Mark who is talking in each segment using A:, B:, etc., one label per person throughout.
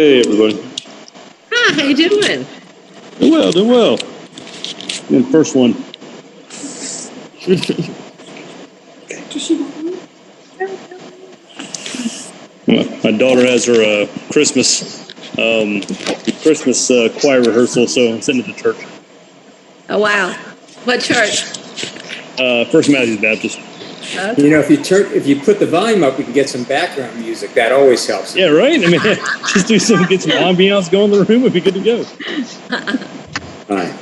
A: Hey, everybody.
B: Hi, how you doing?
A: Doing well. And first one. My daughter has her Christmas choir rehearsal, so I'm sitting at the church.
B: Oh, wow. What church?
A: First Matthews Baptist.
B: Okay.
C: You know, if you put the volume up, we can get some background music. That always helps.
A: Yeah, right? I mean, just get some ambiance going in the room, we'd be good to go.
C: Hi.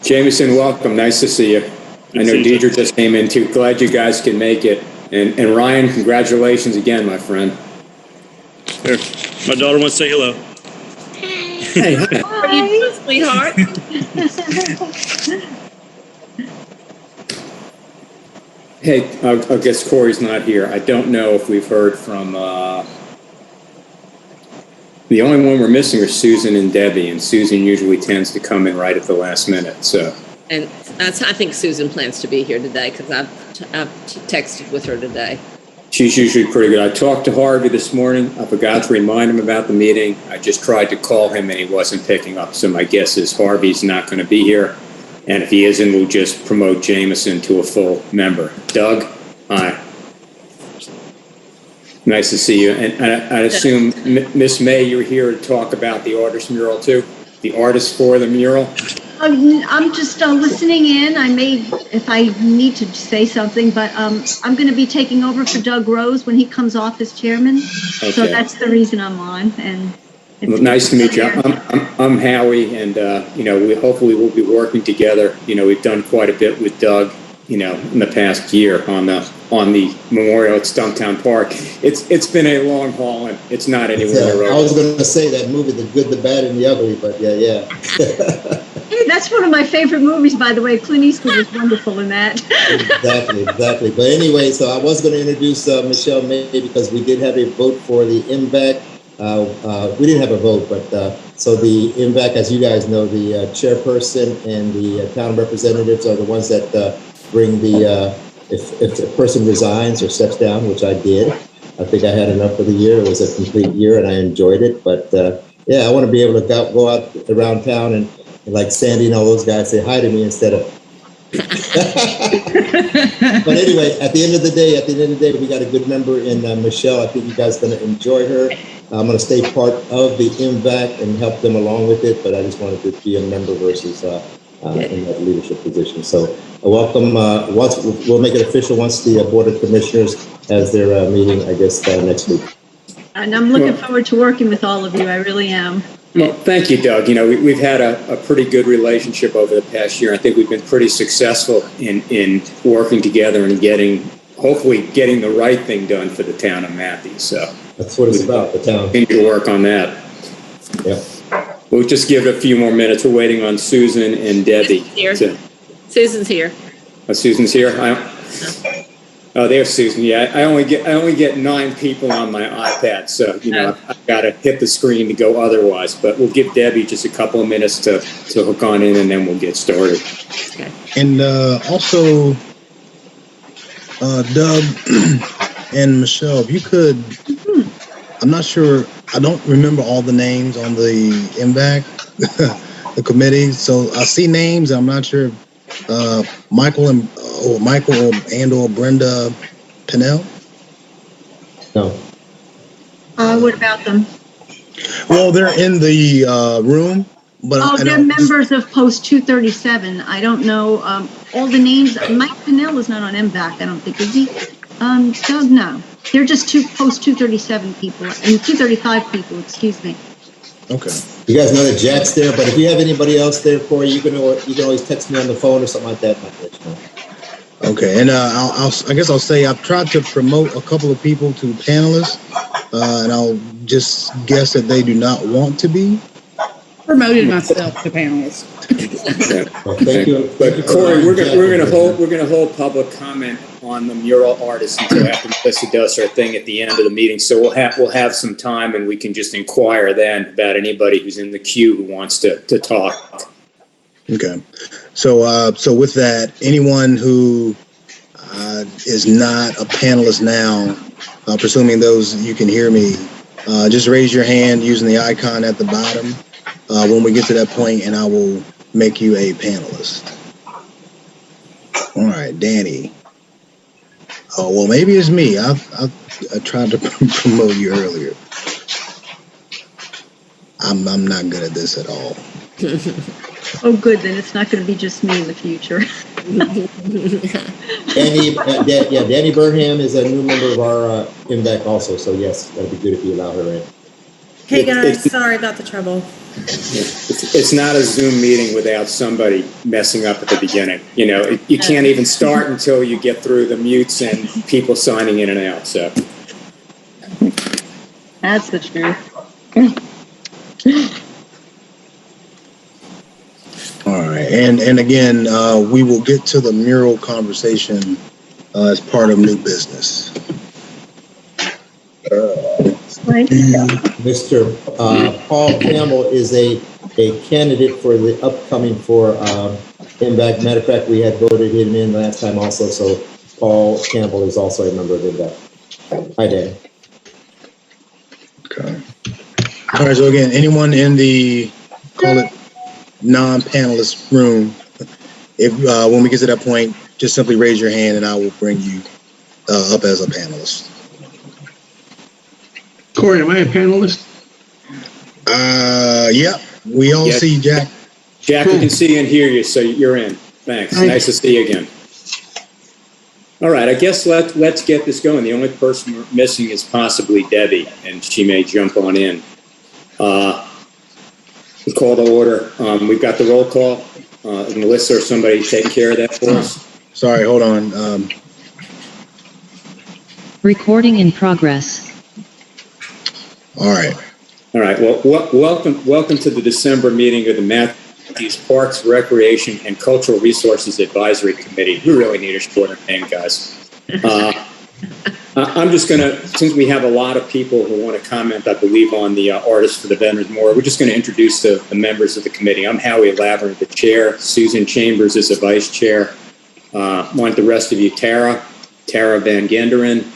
C: Jameson, welcome. Nice to see you. I know Deidre just came in too. Glad you guys can make it. And Ryan, congratulations again, my friend.
A: Here, my daughter wants to say hello.
C: Hey,
B: How are you doing, sweetheart?
C: Hey, I guess Corey's not here. I don't know if we've heard from, the only one we're missing are Susan and Debbie, and Susan usually tends to come in right at the last minute, so.
B: And I think Susan plans to be here today because I've texted with her today.
C: She's usually pretty good. I talked to Harvey this morning. I forgot to remind him about the meeting. I just tried to call him and he wasn't picking up, so my guess is Harvey's not going to be here. And if he isn't, we'll just promote Jameson to a full member. Doug, hi. Nice to see you. And I assume, Miss May, you're here to talk about the artist mural too? The artist for the mural?
D: I'm just listening in. I may, if I need to say something, but I'm going to be taking over for Doug Rose when he comes off as chairman. Okay. So that's the reason I'm on. And
C: well, nice to meet you. I'm Howie, and hopefully we'll be working together. You know, we've done quite a bit with Doug, in the past year on the memorial at Stumptown Park. It's been a long haul, and it's not anywhere near over.
E: I was going to say that movie, The Good, the Bad, and the Ugly, but yeah.
D: Hey, that's one of my favorite movies, by the way. Clint Eastwood was wonderful in that.
E: Exactly. But anyway, so I was going to introduce Michelle May because we did have a vote for the MVAC. We didn't have a vote, but so the MVAC, as you guys know, the chairperson and the town representatives are the ones that bring the, if a person resigns or steps down, which I did. I think I had enough for the year. It was a complete year and I enjoyed it. But I want to be able to go out around town and like Sandy and all those guys say hi to me instead of. But anyway, at the end of the day, we got a good member in Michelle. I think you guys are going to enjoy her. I'm going to stay part of the MVAC and help them along with it, but I just wanted to be a member versus in that leadership position. So welcome. We'll make it official once the Board of Commissioners has their meeting, I guess, next week.
D: And I'm looking forward to working with all of you. I really am.
C: Well, thank you, Doug. We've had a pretty good relationship over the past year. I think we've been pretty successful in working together and hopefully getting the right thing done for the town of Matthews. So
E: that's what it's about, the town.
C: We need to work on that.
E: Yeah.
C: We'll just give it a few more minutes. We're waiting on Susan and Debbie.
B: Susan's here.
C: Susan's here. Oh, there's Susan. Yeah, I only get 9 people on my iPad, so I've got to hit the screen to go otherwise. But we'll give Debbie just a couple of minutes to hook on in, and then we'll get started.
B: Okay.
F: And also, Doug and Michelle, if you could, I'm not sure. I don't remember all the names on the MVAC, the committee. So I see names. I'm not sure. Michael and or Brenda Pinnell?
E: No.
D: What about them?
F: Well, they're in the room, but
D: they're members of Post 237. I don't know all the names. Mike Pinnell is not on MVAC, I don't think, is he? Doug, no. They're just Post 237 people, and 235 people, excuse me.
F: Okay.
E: You guys know that Jack's there, but if you have anybody else there, Corey, you can always text me on the phone or something like that.
F: Okay, and I guess I'll say I've tried to promote a couple of people to panelists, and I'll just guess that they do not want to be.
G: Promoted myself to panelists.
E: Well, thank you.
C: But Corey, we're gonna hold public comment on the mural artist until after Melissa does her thing at the end of the meeting. So we'll have some time, and we can just inquire then about anybody who's in the queue who wants to talk.
F: Okay, so with that, anyone who is not a panelist now, presuming those you can hear me, just raise your hand using the icon at the bottom when we get to that point, and I will make you a panelist. All right, Danny. Oh, well, maybe it's me. I tried to promote you earlier. I'm not good at this at all.
D: Oh, good, then it's not going to be just me in the future.
E: Danny Burnham is a new member of our MVAC also, so yes, that'd be good if you allow her in.
H: Hey guys, sorry about the trouble.
C: It's not a Zoom meeting without somebody messing up at the beginning. You know, you can't even start until you get through the mutes and people signing in and out. So
D: That's the truth.
F: All right, and again, we will get to the mural conversation as part of new business.
E: Mr. Paul Campbell is a candidate for the upcoming MVAC. Matter of fact, we had voted him in last time also, so Paul Campbell is also a member of MVAC. Hi, Dan.
F: Okay. All right, so again, anyone in the, call it, non-panelist room, if when we get to that point, just simply raise your hand and I will bring you up as a panelist.
I: Corey, am I a panelist?
F: Yeah, we all see Jack.
C: Jack, we can see and hear you, so you're in. Thanks. Nice to see you again. All right, I guess let's get this going. The only person we're missing is possibly Debbie, and she may jump on in. We call to order. We've got the roll call. Melissa or somebody taking care of that for us.
F: Sorry, hold on.
J: Recording in progress.
F: All right.
C: All right. Well, welcome to the December meeting of the Matthews Parks, Recreation, and Cultural Resources Advisory Committee. We really need a shorter name, guys. I'm just going to, since we have a lot of people who want to comment, I believe, on the Artists for the Veterans Memorial, we're just going to introduce the members of the committee. I'm Howie Laverne, the chair. Susan Chambers is the vice chair. Want the rest of you, Tara Van Genderen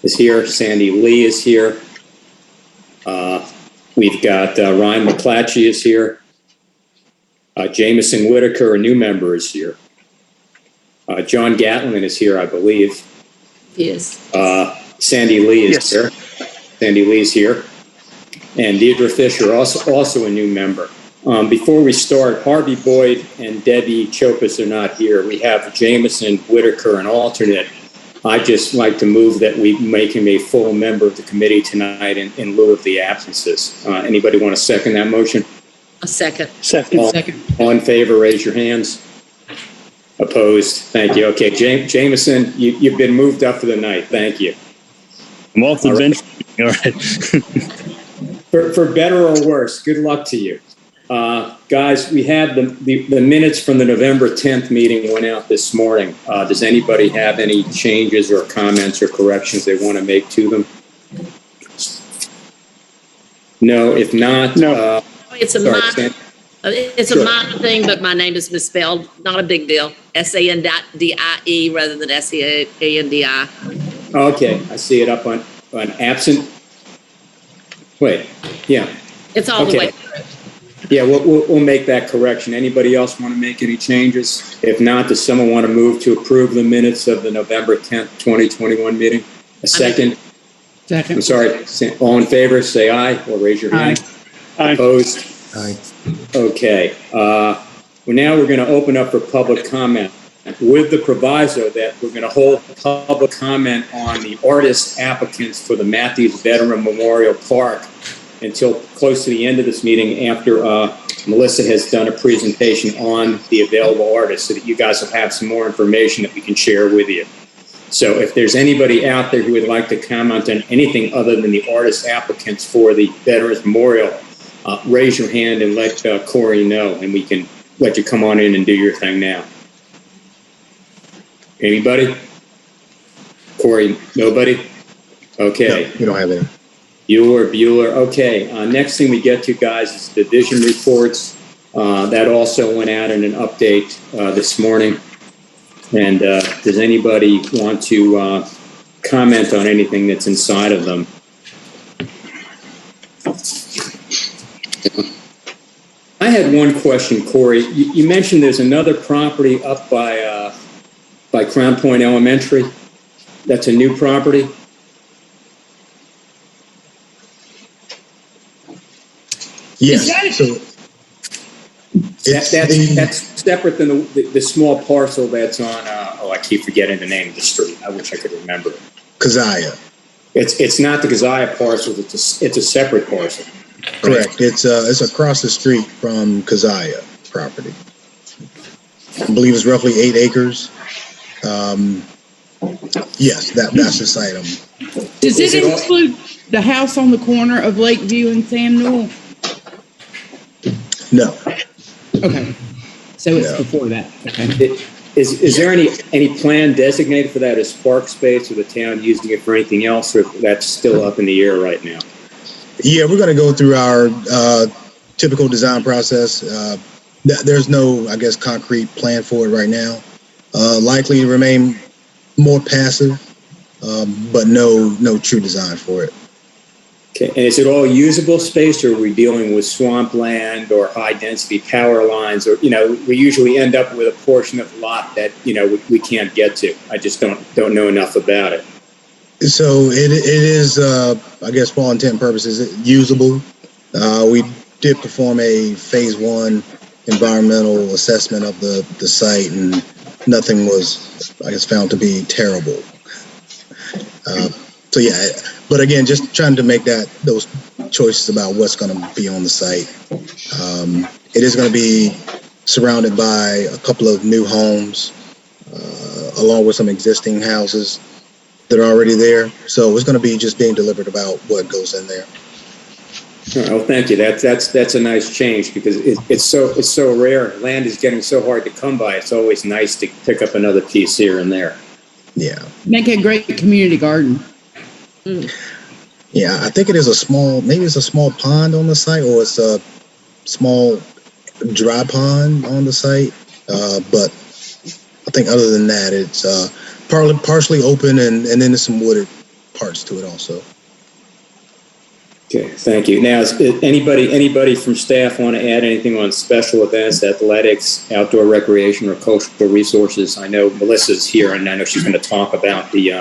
C: is here. Sandy Lee is here. We've got Ryan McClatchy is here. Jameson Whitaker, a new member, is here. John Gatlin is here, I believe.
B: Yes.
C: Sandy Lee is here. Sandy Lee's here. And Deidre Fisher, also a new member. Before we start, Harvey Boyd and Debbie Chopas are not here. We have Jameson Whitaker, an alternate. I'd just like to move that we make him a full member of the committee tonight in lieu of the absences. Anybody want to second that motion?
B: A second.
C: All in favor, raise your hands. Opposed? Thank you. Okay, Jameson, you've been moved up for the night. Thank you.
A: I'm off the bench. All right.
C: For better or worse, good luck to you. Guys, we had the minutes from the November 10th meeting went out this morning. Does anybody have any changes or comments or corrections they want to make to them? No, if not,
A: No.
B: It's a minor. It's a minor thing, but my name is misspelled. Not a big deal. SANDIE rather than SEANDI.
C: Okay, I see it up on absent. Wait, yeah.
B: It's all the way.
C: Yeah, we'll make that correction. Anybody else want to make any changes? If not, does someone want to move to approve the minutes of the November 10th, 2021 meeting? A second?
G: Second.
C: I'm sorry. All in favor, say aye or raise your hand.
A: Aye.
C: Opposed?
E: Aye.
C: Okay. Now we're going to open up for public comment with the proviso that we're going to hold public comment on the artist applicants for the Matthews Veteran Memorial Park until close to the end of this meeting after Melissa has done a presentation on the available artists so that you guys will have some more information that we can share with you. So if there's anybody out there who would like to comment on anything other than the artist applicants for the Veterans Memorial, raise your hand and let Corey know, and we can let you come on in and do your thing now. Anybody? Corey, nobody? Okay.
F: No, you don't have any.
C: Bueller. Okay. Next thing we get to, guys, is the division reports. That also went out in an update this morning. And does anybody want to comment on anything that's inside of them? I had one question, Corey. You mentioned there's another property up by Crown Point Elementary. That's a new property.
F: Yes. So
C: That's separate than the small parcel that's on. I keep forgetting the name of the street. I wish I could remember.
F: Keziah.
C: It's not the Keziah parcel. It's a separate parcel.
F: Correct. It's across the street from Keziah property. I believe it's roughly 8 acres. Yes, that's the site.
G: Does it include the house on the corner of Lakeview and Sam Newell?
F: No.
G: Okay. So it's
F: No.
G: before that. Okay.
C: Is there any plan designated for that as park space, or the town using it for anything else, or that's still up in the air right now?
F: Yeah, we're going to go through our typical design process. There's no, I guess, concrete plan for it right now. Likely to remain more passive, but no true design for it.
C: Okay, and is it all usable space, or are we dealing with swampland or high-density power lines, or we usually end up with a portion of lot that we can't get to? I just don't know enough about it.
F: So it is, I guess, for all intent and purposes, usable. We did perform a phase 1 environmental assessment of the site, and nothing was, I guess, found to be terrible. So yeah, but again, just trying to make those choices about what's going to be on the site. It is going to be surrounded by a couple of new homes, along with some existing houses that are already there. So it's going to be just being delivered about what goes in there.
C: All right, well, thank you. That's a nice change, because it's so rare. Land is getting so hard to come by. It's always nice to pick up another piece here and there.
F: Yeah.
G: Make a great community garden.
F: Yeah, I think it is maybe it's a small pond on the site, or it's a small dry pond on the site. But I think other than that, it's partially open, and then there's some wooded parts to it also.
C: Okay, thank you. Now, is anybody from staff want to add anything on special events, athletics, outdoor recreation, or cultural resources? I know Melissa's here, and I know she's going to talk about the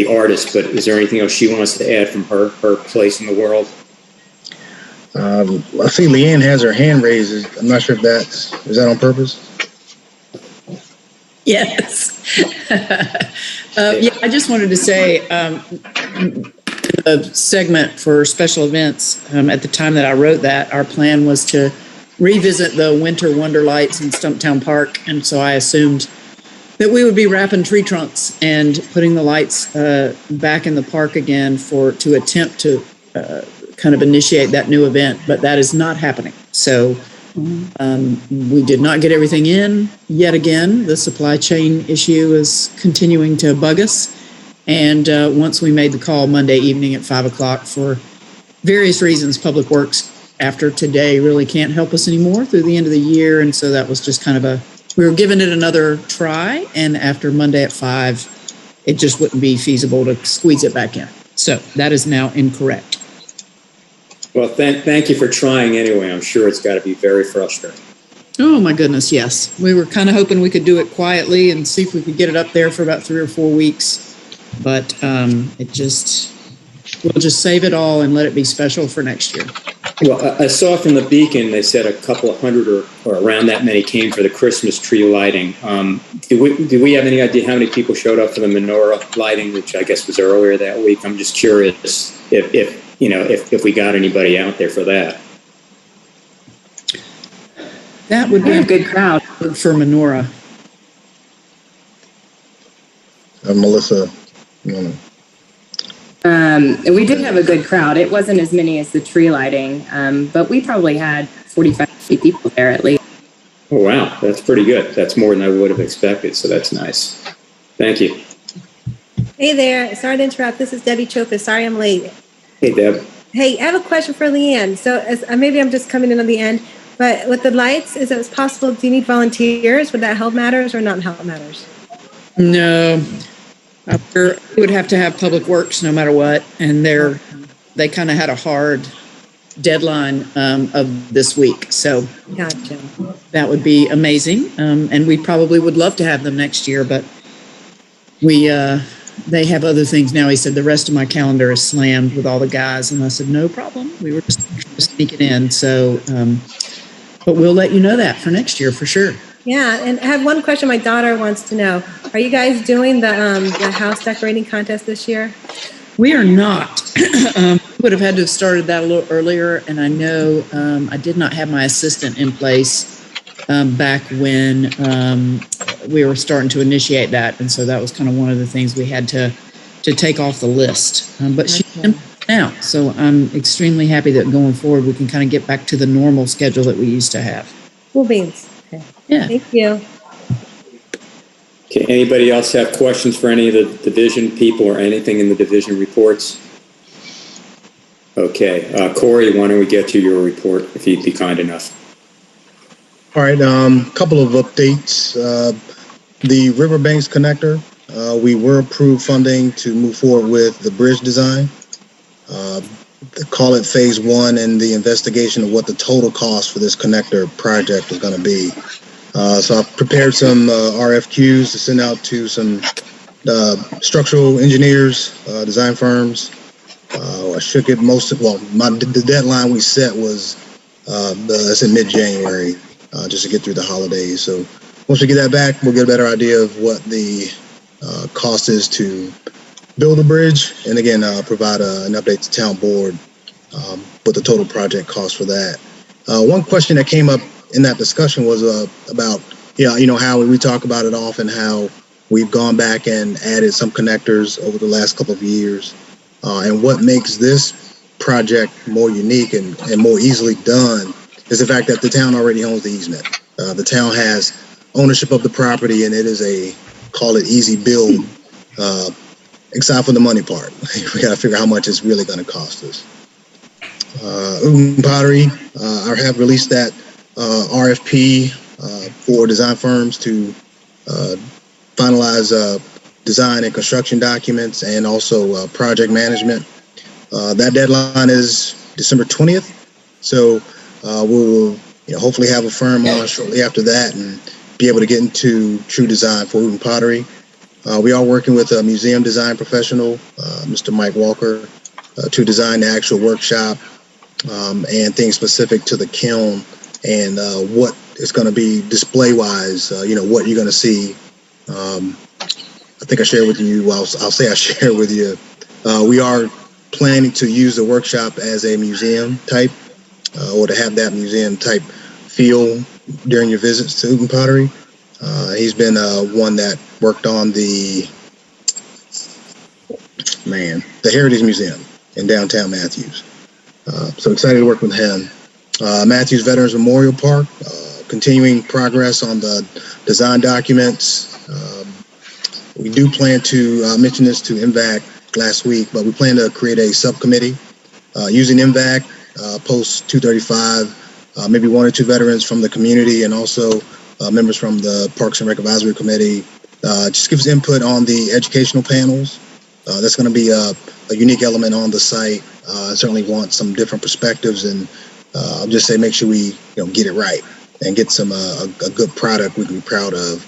C: artist, but is there anything else she wants to add from her place in the world?
F: I see Leanne has her hand raised. I'm not sure if is that on purpose?
I: Yes. Yeah, I just wanted to say, a segment for special events, at the time that I wrote that, our plan was to revisit the Winter Wonder Lights in Stumptown Park, and so I assumed that we would be wrapping tree trunks and putting the lights back in the park again to attempt to kind of initiate that new event, but that is not happening. So we did not get everything in yet again. The supply chain issue is continuing to bug us. And once we made the call Monday evening at 5:00 for various reasons, Public Works after today really can't help us anymore through the end of the year. And so that was just kind of we were giving it another try. And after Monday at 5, it just wouldn't be feasible to squeeze it back in. So that is now incorrect.
C: Well, thank you for trying anyway. I'm sure it's got to be very frustrating.
I: Oh my goodness, yes. We were kind of hoping we could do it quietly and see if we could get it up there for about 3 or 4 weeks. But we'll just save it all and let it be special for next year.
C: Well, I saw from the Beacon, they said a couple of hundred or around that many came for the Christmas tree lighting. Do we have any idea how many people showed up for the menorah lighting, which I guess was earlier that week? I'm just curious if we got anybody out there for that.
I: That would be a good crowd for menorah.
F: Melissa.
K: We did have a good crowd. It wasn't as many as the tree lighting, but we probably had 45 people there at least.
C: Oh, wow. That's pretty good. That's more than I would have expected, so that's nice. Thank you.
L: Hey there. Sorry to interrupt. This is Debbie Chopra. Sorry I'm late.
C: Hey, Deb.
L: Hey, I have a question for Leanne. So maybe I'm just coming in on the end, but with the lights, is it possible, do you need volunteers? Would that help matters or not help matters?
I: No. We would have to have Public Works no matter what, and they kind of had a hard deadline of this week. So
L: Gotcha.
I: that would be amazing. And we probably would love to have them next year, but they have other things now. He said the rest of my calendar is slammed with all the guys. And I said, no problem. We were just sneaking in. So, but we'll let you know that for next year for sure.
L: Yeah, and I have one question my daughter wants to know. Are you guys doing the house decorating contest this year?
I: We are not. We would have had to have started that a little earlier. And I know I did not have my assistant in place back when we were starting to initiate that. And so that was kind of one of the things we had to take off the list. But she's in now. So I'm extremely happy that going forward, we can kind of get back to the normal schedule that we used to have.
L: Cool beans. Okay.
I: Yeah.
L: Thank you.
C: Okay, anybody else have questions for any of the division people or anything in the division reports? Okay, Corey, why don't we get to your report if you'd be kind enough?
F: All right, couple of updates. The Riverbanks connector, we were approved funding to move forward with the bridge design. Call it phase 1 and the investigation of what the total cost for this connector project is going to be. So I've prepared some RFQs to send out to some structural engineers, design firms. I should get most of, the deadline we set was it's in mid-January, just to get through the holidays. So once we get that back, we'll get a better idea of what the cost is to build a bridge, and again, provide an update to town board with the total project cost for that. One question that came up in that discussion was about, how we talk about it often, how we've gone back and added some connectors over the last couple of years, and what makes this project more unique and more easily done is the fact that the town already owns the easement. The town has ownership of the property, and it is a, call it easy build, except for the money part. We got to figure out how much it's really going to cost us. Pottery, I have released that RFP for design firms to finalize design and construction documents, and also project management. That deadline is December 20th. So we'll hopefully have a firm on shortly after that and be able to get into true design for Uten Pottery. We are working with a museum design professional, Mr. Mike Walker, to design the actual workshop and things specific to the kiln and what is going to be display-wise, what you're going to see. I think I shared with you, I'll say I shared with you, we are planning to use the workshop as a museum type, or to have that museum type feel during your visits to Uten Pottery. He's been one that worked on the Heritage Museum in downtown Matthews. So excited to work with him. Matthews Veterans Memorial Park, continuing progress on the design documents. We do plan to mention this to MVAC last week, but we plan to create a subcommittee using MVAC, post 235, maybe 1 or 2 veterans from the community, and also members from the Parks and Rec Advisory Committee. Just gives input on the educational panels. That's going to be a unique element on the site. I certainly want some different perspectives, and I'll just say make sure we get it right and get some a good product we can be proud of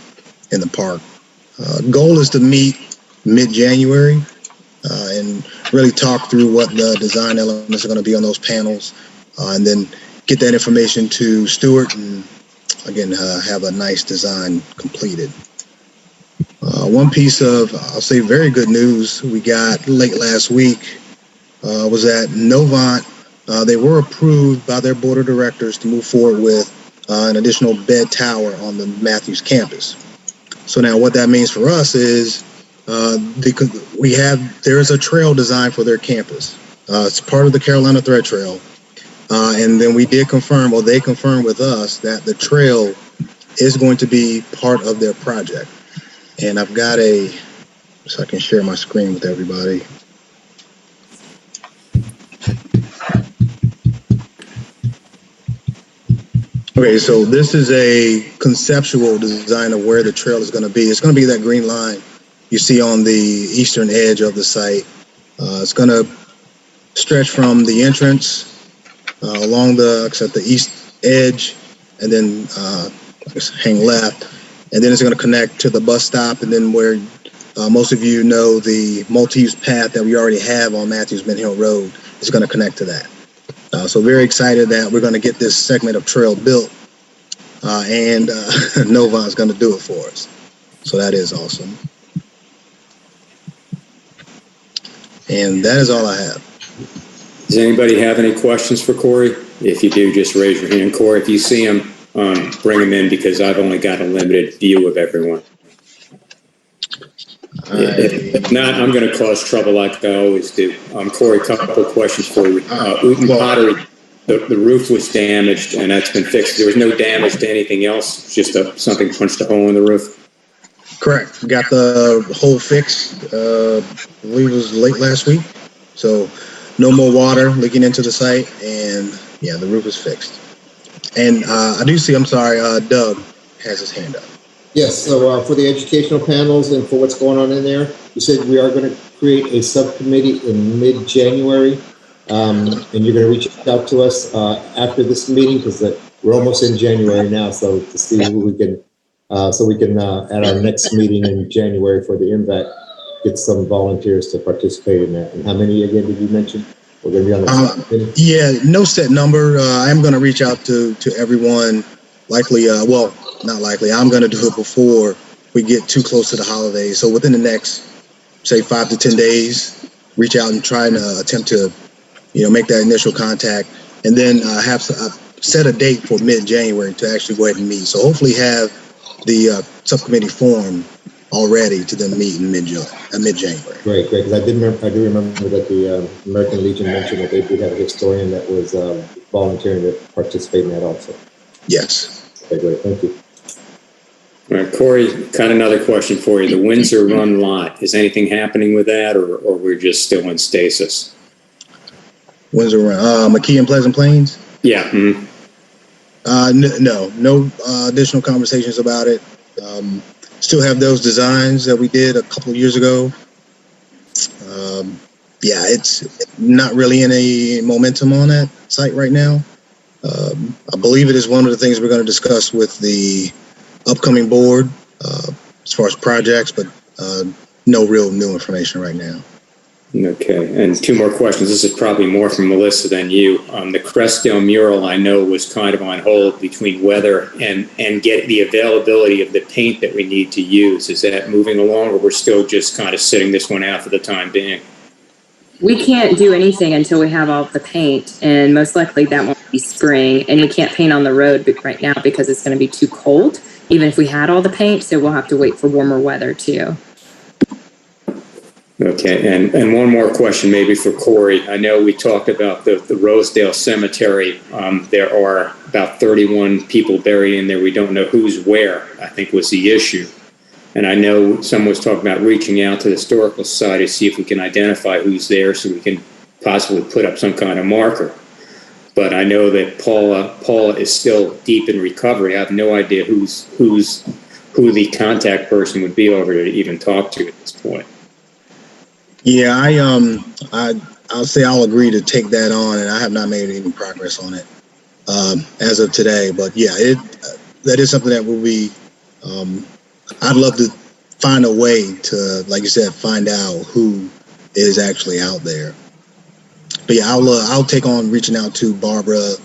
F: in the park. Goal is to meet mid-January and really talk through what the design elements are going to be on those panels, and then get that information to Stuart and again have a nice design completed. One piece of, I'll say, very good news we got late last week was that Novant, they were approved by their board of directors to move forward with an additional bed tower on the Matthews campus. So now what that means for us is there is a trail designed for their campus. It's part of the Carolina Thread Trail. And then we did confirm, or they confirmed with us, that the trail is going to be part of their project. And I've got so I can share my screen with everybody. Okay, so this is a conceptual design of where the trail is going to be. It's going to be that green line you see on the eastern edge of the site. It's going to stretch from the entrance along the east edge, and then I guess hang left, and then it's going to connect to the bus stop, and then where most of you know the multi-use path that we already have on Matthews Mint Hill Road is going to connect to that. So very excited that we're going to get this segment of trail built, and Nova is going to do it for us. So that is awesome. And that is all I have.
C: Does anybody have any questions for Corey? If you do, just raise your hand. Corey, if you see him, bring him in because I've only got a limited view of everyone. If not, I'm going to cause trouble like I always do. Corey, a couple of questions for you. Uten Pottery, the roof was damaged and that's been fixed. There was no damage to anything else, just something punched a hole in the roof?
F: Correct. We got the hole fixed, I believe it was late last week. So no more water leaking into the site, and yeah, the roof is fixed. And I do see, I'm sorry, Doug has his hand up.
E: Yes, so for the educational panels and for what's going on in there, you said we are going to create a subcommittee in mid-January, and you're going to reach out to us after this meeting because we're almost in January now, so to see who we can, at our next meeting in January for the MVAC, get some volunteers to participate in that. And how many again did you mention? We're going to be on the subcommittee?
F: Yeah, no set number. I'm going to reach out to everyone. Likely, well, not likely. I'm going to do it before we get too close to the holidays. So within the next, say, 5 to 10 days, reach out and try and attempt to, make that initial contact, and then have set a date for mid-January to actually go ahead and meet. So hopefully have the subcommittee formed already to then meet in mid-January.
E: Great, because I do remember that the American Legion mentioned that they did have a historian that was volunteering to participate in that also.
F: Yes.
E: Okay, great, thank you.
C: All right, Corey, got another question for you. The Windsor Run lot, is anything happening with that, or we're just still in stasis?
F: Windsor Run, McKee and Pleasant Plains?
C: Yeah. Mm-hmm.
F: No additional conversations about it. Still have those designs that we did a couple of years ago. Yeah, it's not really any momentum on that site right now. I believe it is one of the things we're going to discuss with the upcoming board as far as projects, but no real new information right now.
C: Okay, and two more questions. This is probably more from Melissa than you. The Crestdale mural, I know, was kind of on hold between weather and get the availability of the paint that we need to use. Is that moving along, or we're still just kind of sitting this one out for the time being?
K: We can't do anything until we have all of the paint, and most likely that won't be spring, and we can't paint on the road right now because it's going to be too cold, even if we had all the paint, so we'll have to wait for warmer weather too.
C: Okay, and one more question maybe for Corey. I know we talked about the Rosedale Cemetery. There are about 31 people buried in there. We don't know who's where, I think was the issue. And I know someone was talking about reaching out to the Historical Society to see if we can identify who's there so we can possibly put up some kind of marker. But I know that Paula is still deep in recovery. I have no idea who the contact person would be over to even talk to at this point.
F: Yeah, I'll say I'll agree to take that on, and I have not made any progress on it as of today. But yeah, that is something that will be. I'd love to find a way to, like you said, find out who is actually out there. But yeah, I'll take on reaching out to Barbara,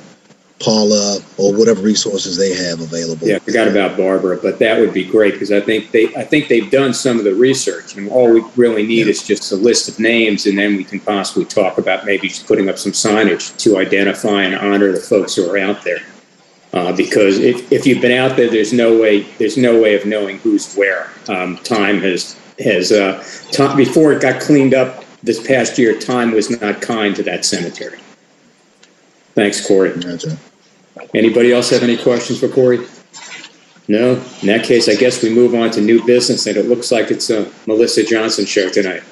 F: Paula, or whatever resources they have available.
C: Yeah, I forgot about Barbara, but that would be great because I think they've done some of the research, and all we really need is just a list of names, and then we can possibly talk about maybe just putting up some signage to identify and honor the folks who are out there. Because if you've been out there, there's no way of knowing who's where. Time has before it got cleaned up this past year. Time was not kind to that cemetery. Thanks, Corey.
F: Gotcha.
C: Anybody else have any questions for Corey? No? In that case, I guess we move on to new business, and it looks like it's a Melissa Johnson show tonight.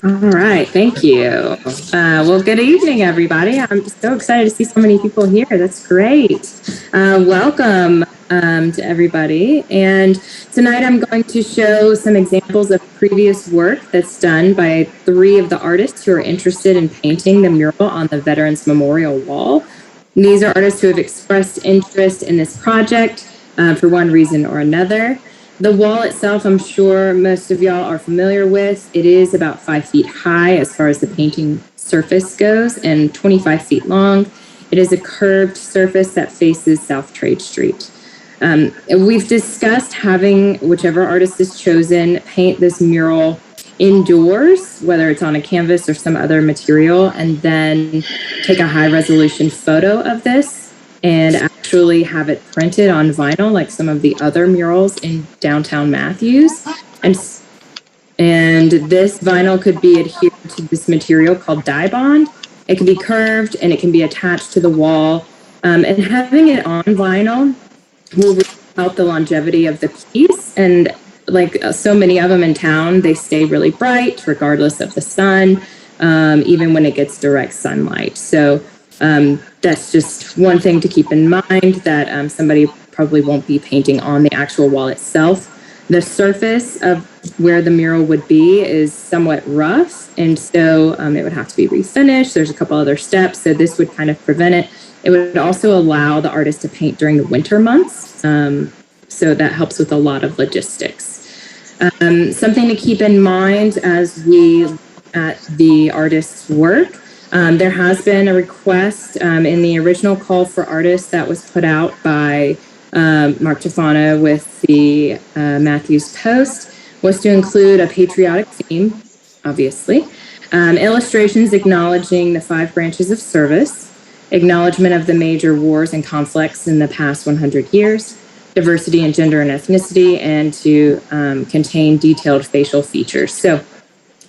K: All right, thank you. Well, good evening, everybody. I'm so excited to see so many people here. That's great. Welcome to everybody. And tonight I'm going to show some examples of previous work that's done by 3 of the artists who are interested in painting the mural on the Veterans Memorial Wall. And these are artists who have expressed interest in this project for one reason or another. The wall itself, I'm sure most of y'all are familiar with. It is about 5 feet high as far as the painting surface goes and 25 feet long. It is a curved surface that faces South Trade Street. We've discussed having whichever artist is chosen paint this mural indoors, whether it's on a canvas or some other material, and then take a high resolution photo of this and actually have it printed on vinyl like some of the other murals in downtown Matthews. And this vinyl could be adhered to this material called dye bond. It can be curved and it can be attached to the wall. And having it on vinyl will really help the longevity of the piece. And like so many of them in town, they stay really bright regardless of the sun, even when it gets direct sunlight. So that's just one thing to keep in mind, that somebody probably won't be painting on the actual wall itself. The surface of where the mural would be is somewhat rough, and so it would have to be refinished. There's a couple other steps, so this would kind of prevent it. It would also allow the artist to paint during the winter months, so that helps with a lot of logistics. Something to keep in mind as we look at the artist's work, there has been a request in the original call for artists that was put out by Mark Tafano with the Matthews Post, was to include a patriotic theme, obviously, illustrations acknowledging the 5 branches of service, acknowledgement of the major wars and conflicts in the past 100 years, diversity in gender and ethnicity, and to contain detailed facial features. So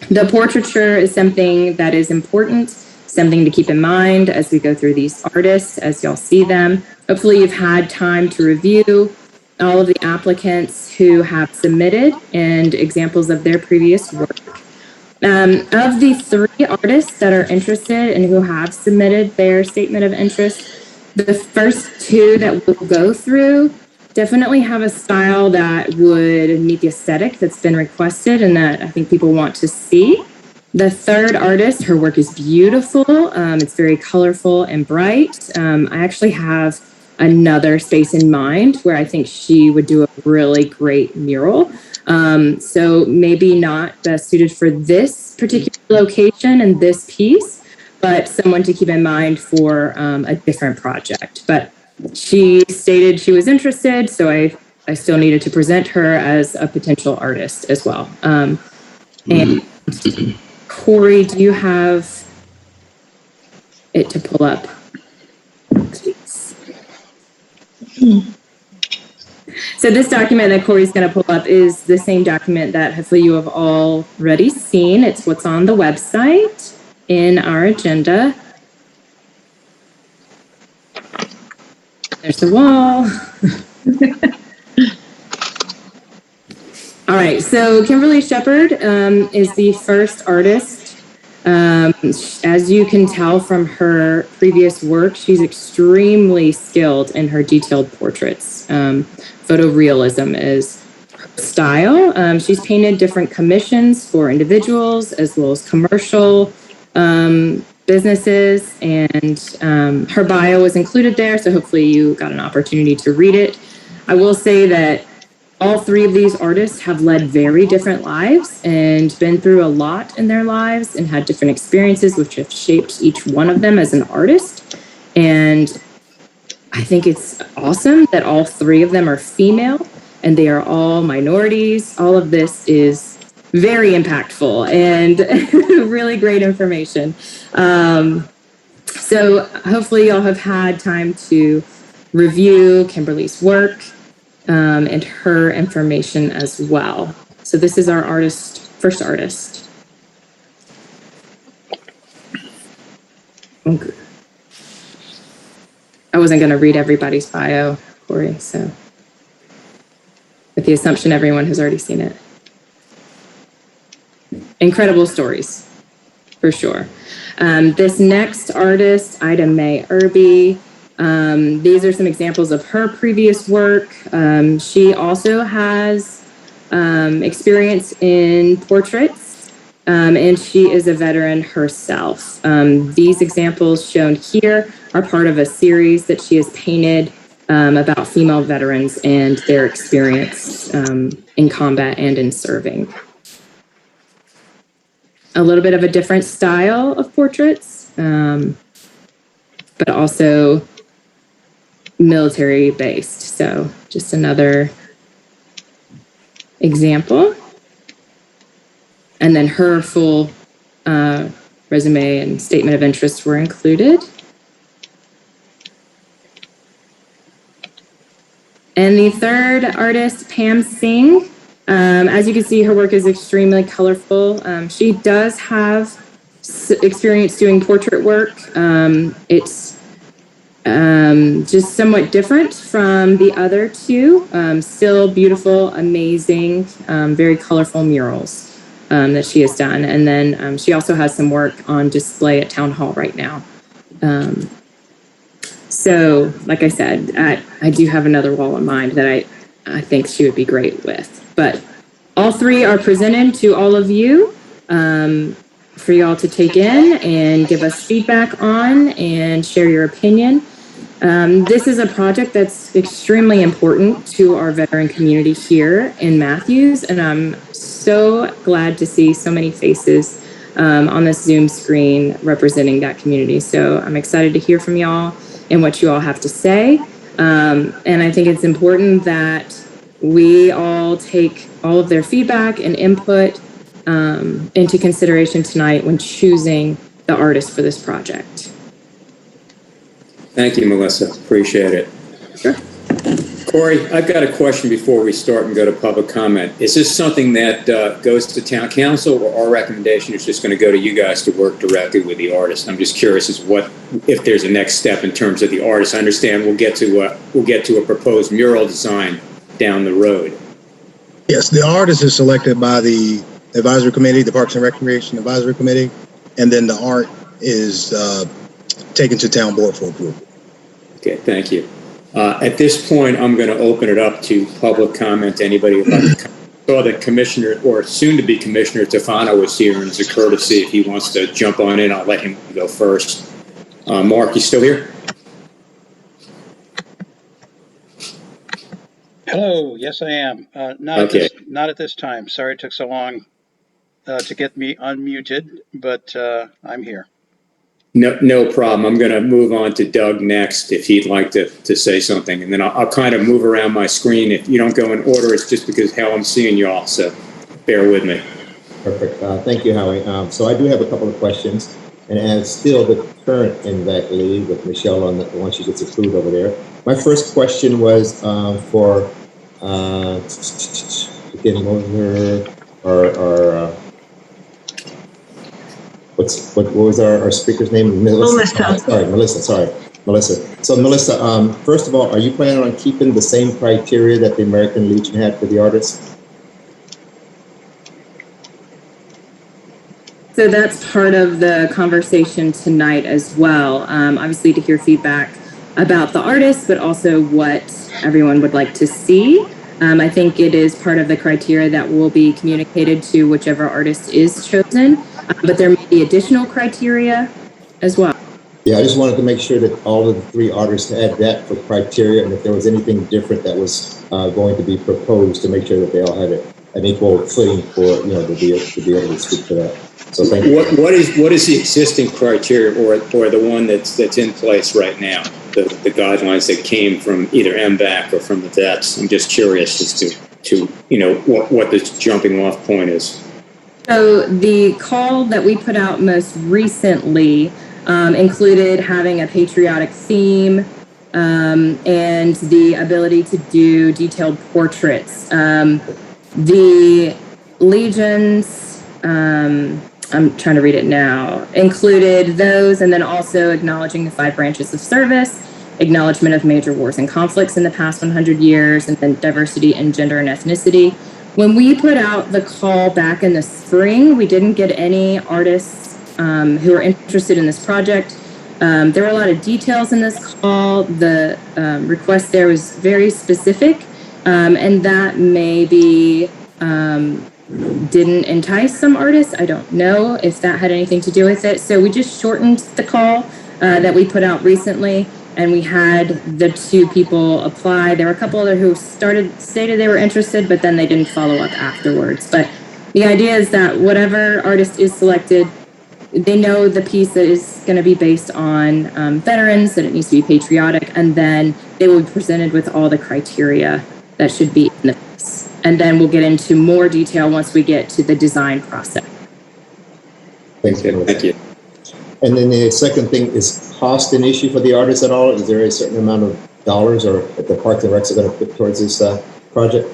K: the portraiture is something that is important, something to keep in mind as we go through these artists, as y'all see them. Hopefully you've had time to review all of the applicants who have submitted and examples of their previous work. Of the 3 artists that are interested and who have submitted their statement of interest, the first 2 that we'll go through definitely have a style that would meet the aesthetic that's been requested and that I think people want to see. The 3rd artist, her work is beautiful. It's very colorful and bright. I actually have another space in mind where I think she would do a really great mural. So maybe not best suited for this particular location and this piece, but someone to keep in mind for a different project. But she stated she was interested, so I still needed to present her as a potential artist as well. And Corey, do you have it to pull up? Please. So this document that Corey's going to pull up is the same document that hopefully you have already seen. It's what's on the website in our agenda. There's the wall. All right, so Kimberly Shepherd is the first artist. As you can tell from her previous work, she's extremely skilled in her detailed portraits. Photorealism is her style. She's painted different commissions for individuals as well as commercial businesses, and her bio was included there, so hopefully you got an opportunity to read it. I will say that all 3 of these artists have led very different lives and been through a lot in their lives and had different experiences which have shaped each one of them as an artist. And I think it's awesome that all 3 of them are female and they are all minorities. All of this is very impactful and really great information. So hopefully y'all have had time to review Kimberly's work and her information as well. So this is our first artist. Okay. I wasn't going to read everybody's bio, Corey, so with the assumption everyone has already seen it. Incredible stories. For sure. This next artist, Mae Irby, these are some examples of her previous work. She also has experience in portraits, and she is a veteran herself. These examples shown here are part of a series that she has painted about female veterans and their experience in combat and in serving. A little bit of a different style of portraits, but also military based. So just another example. And then her full resume and statement of interest were included. And the third artist, Pam Singh, as you can see, her work is extremely colorful. She does have experience doing portrait work. It's just somewhat different from the other two. Still beautiful, amazing, very colorful murals that she has done. And then she also has some work on display at Town Hall right now. So, like I said, I do have another wall in mind that I think she would be great with. But all three are presented to all of you for y'all to take in and give us feedback on and share your opinion. This is a project that's extremely important to our veteran community here in Matthews, and I'm so glad to see so many faces on this Zoom screen representing that community. So I'm excited to hear from y'all and what you all have to say. And I think it's important that we all take all of their feedback and input into consideration tonight when choosing the artist for this project.
C: Thank you, Melissa. Appreciate it.
K: Sure.
C: Corey, I've got a question before we start and go to public comment. Is this something that goes to town council, or our recommendation is just going to go to you guys to work directly with the artist? I'm just curious as if there's a next step in terms of the artist. I understand we'll get to a proposed mural design down the road.
F: Yes, the artist is selected by the advisory committee, the Parks and Recreation Advisory Committee, and then the art is taken to town board for approval.
C: Okay, thank you. At this point, I'm going to open it up to public comment. Anybody would like to comment? I saw that Commissioner, or soon-to-be Commissioner Tofano was here, and as a courtesy, if he wants to jump on in, I'll let him go first. Mark, you still here?
M: Hello, yes I am. Not at this time. Sorry it took so long to get me unmuted, but I'm here.
C: No problem. I'm going to move on to Doug next if he'd like to say something, and then I'll kind of move around my screen. If you don't go in order, it's just because how I'm seeing y'all, so bear with me.
E: Perfect. Thank you, Howie. So I do have a couple of questions, and as still the current NVAC lead with Michelle on once she gets approved over there. My first question was for getting over our what was our speaker's name? Melissa. Melissa. So Melissa, first of all, are you planning on keeping the same criteria that the American Legion had for the artists?
K: So that's part of the conversation tonight as well. Obviously to hear feedback about the artists, but also what everyone would like to see. I think it is part of the criteria that will be communicated to whichever artist is chosen, but there may be additional criteria as well.
E: Yeah, I just wanted to make sure that all of the three artists had that for criteria, and if there was anything different that was going to be proposed, to make sure that they all had an equal footing for, to be able to speak to that. So thank you.
C: What is the existing criteria or the one that's in place right now? The guidelines that came from either MVAC or from the vets. I'm just curious as to what the jumping off point is.
K: So the call that we put out most recently included having a patriotic theme and the ability to do detailed portraits. The Legions, I'm trying to read it now, included those, and then also acknowledging the 5 branches of service, acknowledgement of major wars and conflicts in the past 100 years, and then diversity in gender and ethnicity. When we put out the call back in the spring, we didn't get any artists who are interested in this project. There were a lot of details in this call. The request there was very specific, and that maybe didn't entice some artists. I don't know if that had anything to do with it. So we just shortened the call that we put out recently, and we had the 2 people apply. There were a couple other who stated they were interested, but then they didn't follow up afterwards. But the idea is that whatever artist is selected, they know the piece that is going to be based on veterans, that it needs to be patriotic, and then they will be presented with all the criteria that should be in the piece. And then we'll get into more detail once we get to the design process.
E: Thanks, Kimberly.
C: Thank you.
E: And then the second thing, is cost an issue for the artists at all? Is there a certain amount of dollars or that the Parks and Recs are going to put towards this project?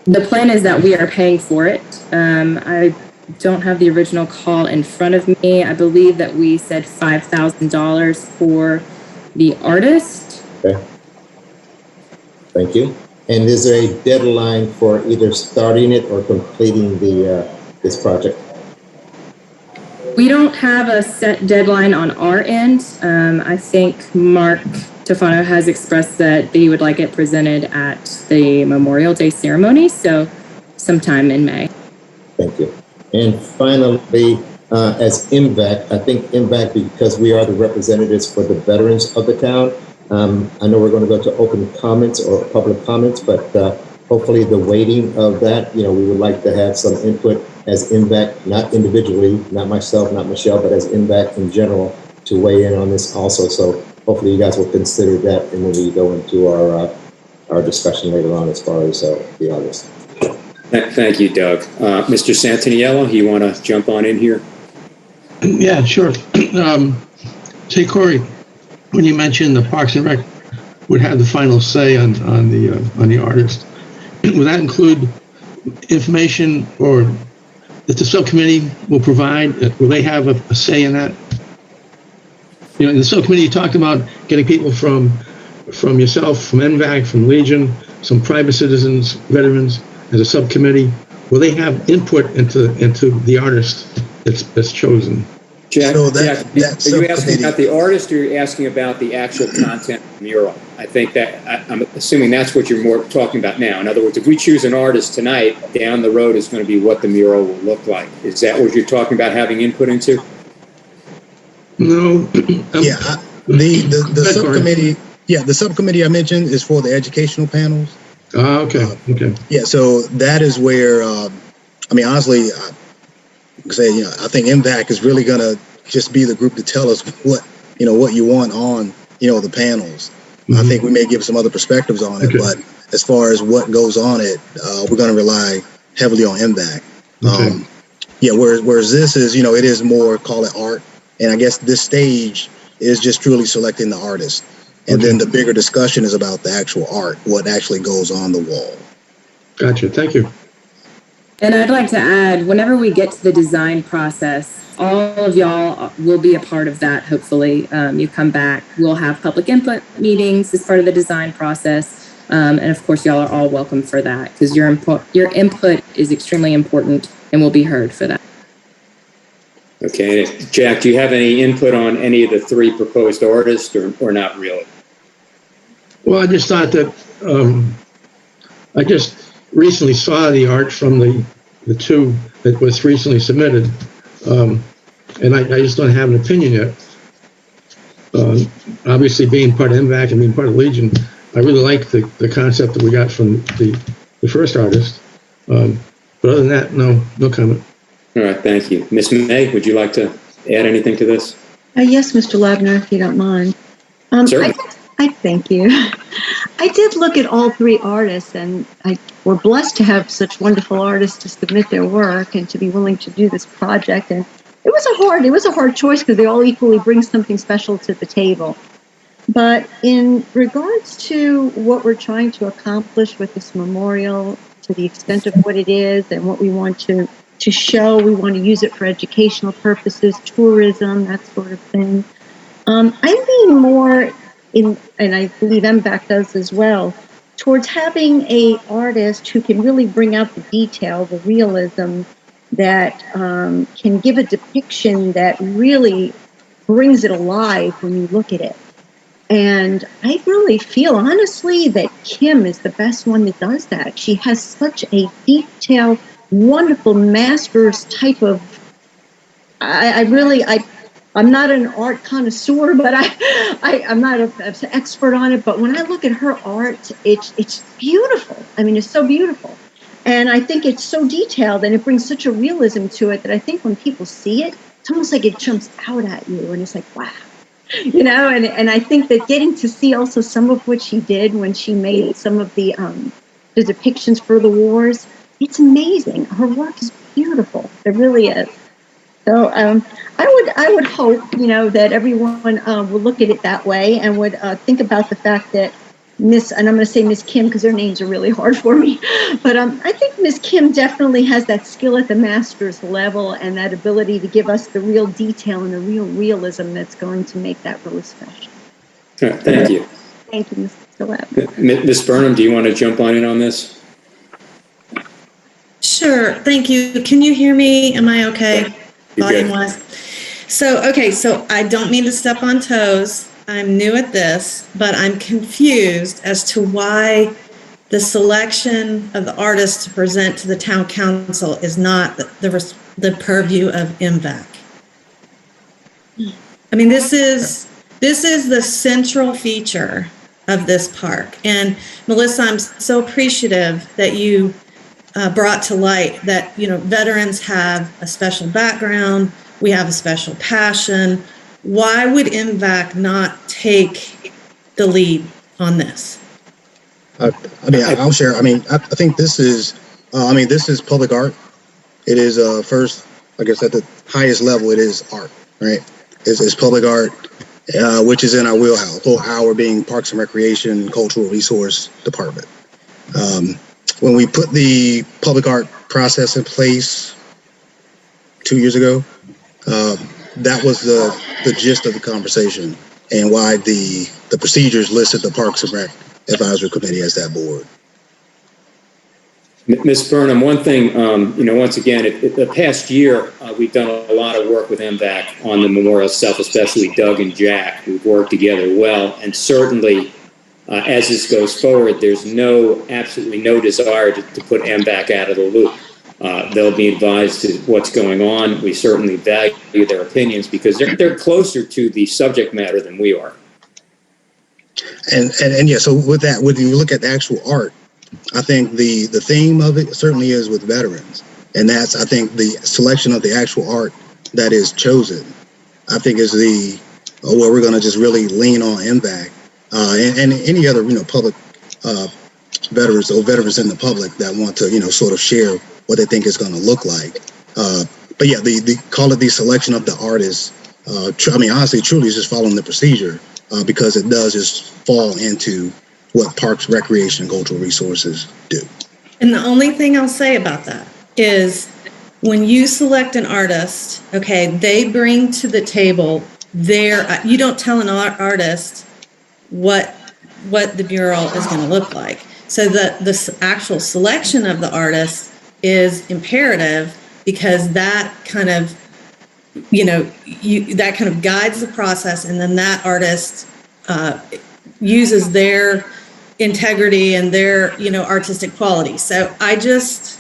K: The plan is that we are paying for it. I don't have the original call in front of me. I believe that we said $5,000 for the artist.
E: Okay. Thank you. And is there a deadline for either starting it or completing the this project?
K: We don't have a set deadline on our end. I think Mark Tofano has expressed that he would like it presented at the Memorial Day ceremony, so sometime in May.
E: Thank you. And finally, as MVAC, I think MVAC, because we are the representatives for the veterans of the town, I know we're going to go to open comments or public comments, but hopefully the weighting of that, we would like to have some input as MVAC, not individually, not myself, not Michelle, but as MVAC in general to weigh in on this also. So hopefully you guys will consider that and when we go into our discussion later on as far as the artists.
C: Thank you, Doug. Mr. Santaniello, you want to jump on in here?
N: Yeah, sure. Say, Corey, when you mentioned the Parks and Rec would have the final say on the artist, would that include information or that the subcommittee will provide? Will they have a say in that? In the subcommittee, you talked about getting people from yourself, from NVAC, from Legion, some private citizens, veterans, as a subcommittee. Will they have input into the artist that's chosen?
C: Jack,
F: So
C: are you asking about the artist or are you asking about the actual content of the mural? I think that, I'm assuming that's what you're more talking about now. In other words, if we choose an artist tonight, down the road is going to be what the mural will look like. Is that what you're talking about having input into?
N: No.
F: Yeah, the subcommittee. Yeah, the subcommittee I mentioned is for the educational panels.
N: Okay. Okay.
F: Yeah, so that is where, honestly, I think MVAC is really going to just be the group to tell us what you want on, the panels. Mm-hmm. I think we may give some other perspectives on it, but as far as what goes on it, we're going to rely heavily on MVAC. Okay. Whereas this is, it is more, call it art. And I guess this stage is just truly selecting the artist. And then the bigger discussion is about the actual art, what actually goes on the wall.
N: Gotcha. Thank you.
K: And I'd like to add, whenever we get to the design process, all of y'all will be a part of that, hopefully. You come back, we'll have public input meetings as part of the design process. And of course, y'all are all welcome for that because your input is extremely important and will be heard for that.
C: Okay. Jack, do you have any input on any of the 3 proposed artists or not really?
N: Well, I just thought that I just recently saw the art from the 2 that was recently submitted, and I just don't have an opinion yet. Obviously, being part of MVAC and being part of Legion, I really like the concept that we got from the first artist. But other than that, no comment.
C: All right, thank you. Ms. May, would you like to add anything to this?
D: Yes, Mr. Labner, if you don't mind.
C: Certainly.
D: I thank you. I did look at all 3 artists, and we're blessed to have such wonderful artists to submit their work and to be willing to do this project. And it was a hard choice because they all equally bring something special to the table. But in regards to what we're trying to accomplish with this memorial, to the extent of what it is and what we want to show, we want to use it for educational purposes, tourism, that sort of thing. I'm being more in, and I believe MVAC does as well, towards having a artist who can really bring out the detail, the realism, that can give a depiction that really brings it alive when you look at it. And I really feel, honestly, that Kim is the best one that does that. She has such a detailed, wonderful master's type of, I'm not an art connoisseur, but I'm not an expert on it. But when I look at her art, it's beautiful. I mean, it's so beautiful. And I think it's so detailed and it brings such a realism to it that I think when people see it, it's almost like it jumps out at you and it's like, wow. You know, and I think that getting to see also some of what she did when she made some of the depictions for the wars, it's amazing. Her work is beautiful. It really is. So I would hope, you know, that everyone would look at it that way and would think about the fact that and I'm going to say Miss Kim because their names are really hard for me, but I think Miss Kim definitely has that skill at the master's level and that ability to give us the real detail and the real realism that's going to make that really special.
C: Thank you.
D: Thank you, Ms. Gillette.
C: Ms. Burnham, do you want to jump on in on this?
H: Sure, thank you. Can you hear me? Am I okay? Volume-wise? So I don't mean to step on toes. I'm new at this, but I'm confused as to why the selection of the artists to present to the town council is not the purview of MVAC. I mean, this is the central feature of this park. And Melissa, I'm so appreciative that you brought to light that, you know, veterans have a special background, we have a special passion. Why would MVAC not take the lead on this?
F: I'll share. I think this is public art. It is first, I guess at the highest level, it is art, right? It's public art, which is in our wheelhouse. Our being Parks and Recreation Cultural Resource Department. When we put the public art process in place 2 years ago, that was the gist of the conversation and why the procedures listed the Parks and Rec Advisory Committee as that board.
C: Ms. Burnham, one thing, once again, the past year, we've done a lot of work with MVAC on the memorial stuff, especially Doug and Jack. We've worked together well, and certainly as this goes forward, there's absolutely no desire to put MVAC out of the loop. They'll be advised to what's going on. We certainly value their opinions because they're closer to the subject matter than we are.
F: And yeah, so with that, when you look at the actual art, I think the theme of it certainly is with veterans. And that's, I think, the selection of the actual art that is chosen, I think is where we're going to just really lean on MVAC and any other, public veterans or veterans in the public that want to, sort of share what they think is going to look like. But yeah, call it the selection of the artists. Honestly, truly is just following the procedure because it does just fall into what Parks, Recreation, and Cultural Resources do.
H: And the only thing I'll say about that is when you select an artist, okay, they bring to the table you don't tell an artist what the mural is going to look like. So the actual selection of the artist is imperative because that kind of, that kind of guides the process, and then that artist uses their integrity and their, artistic quality. So I just,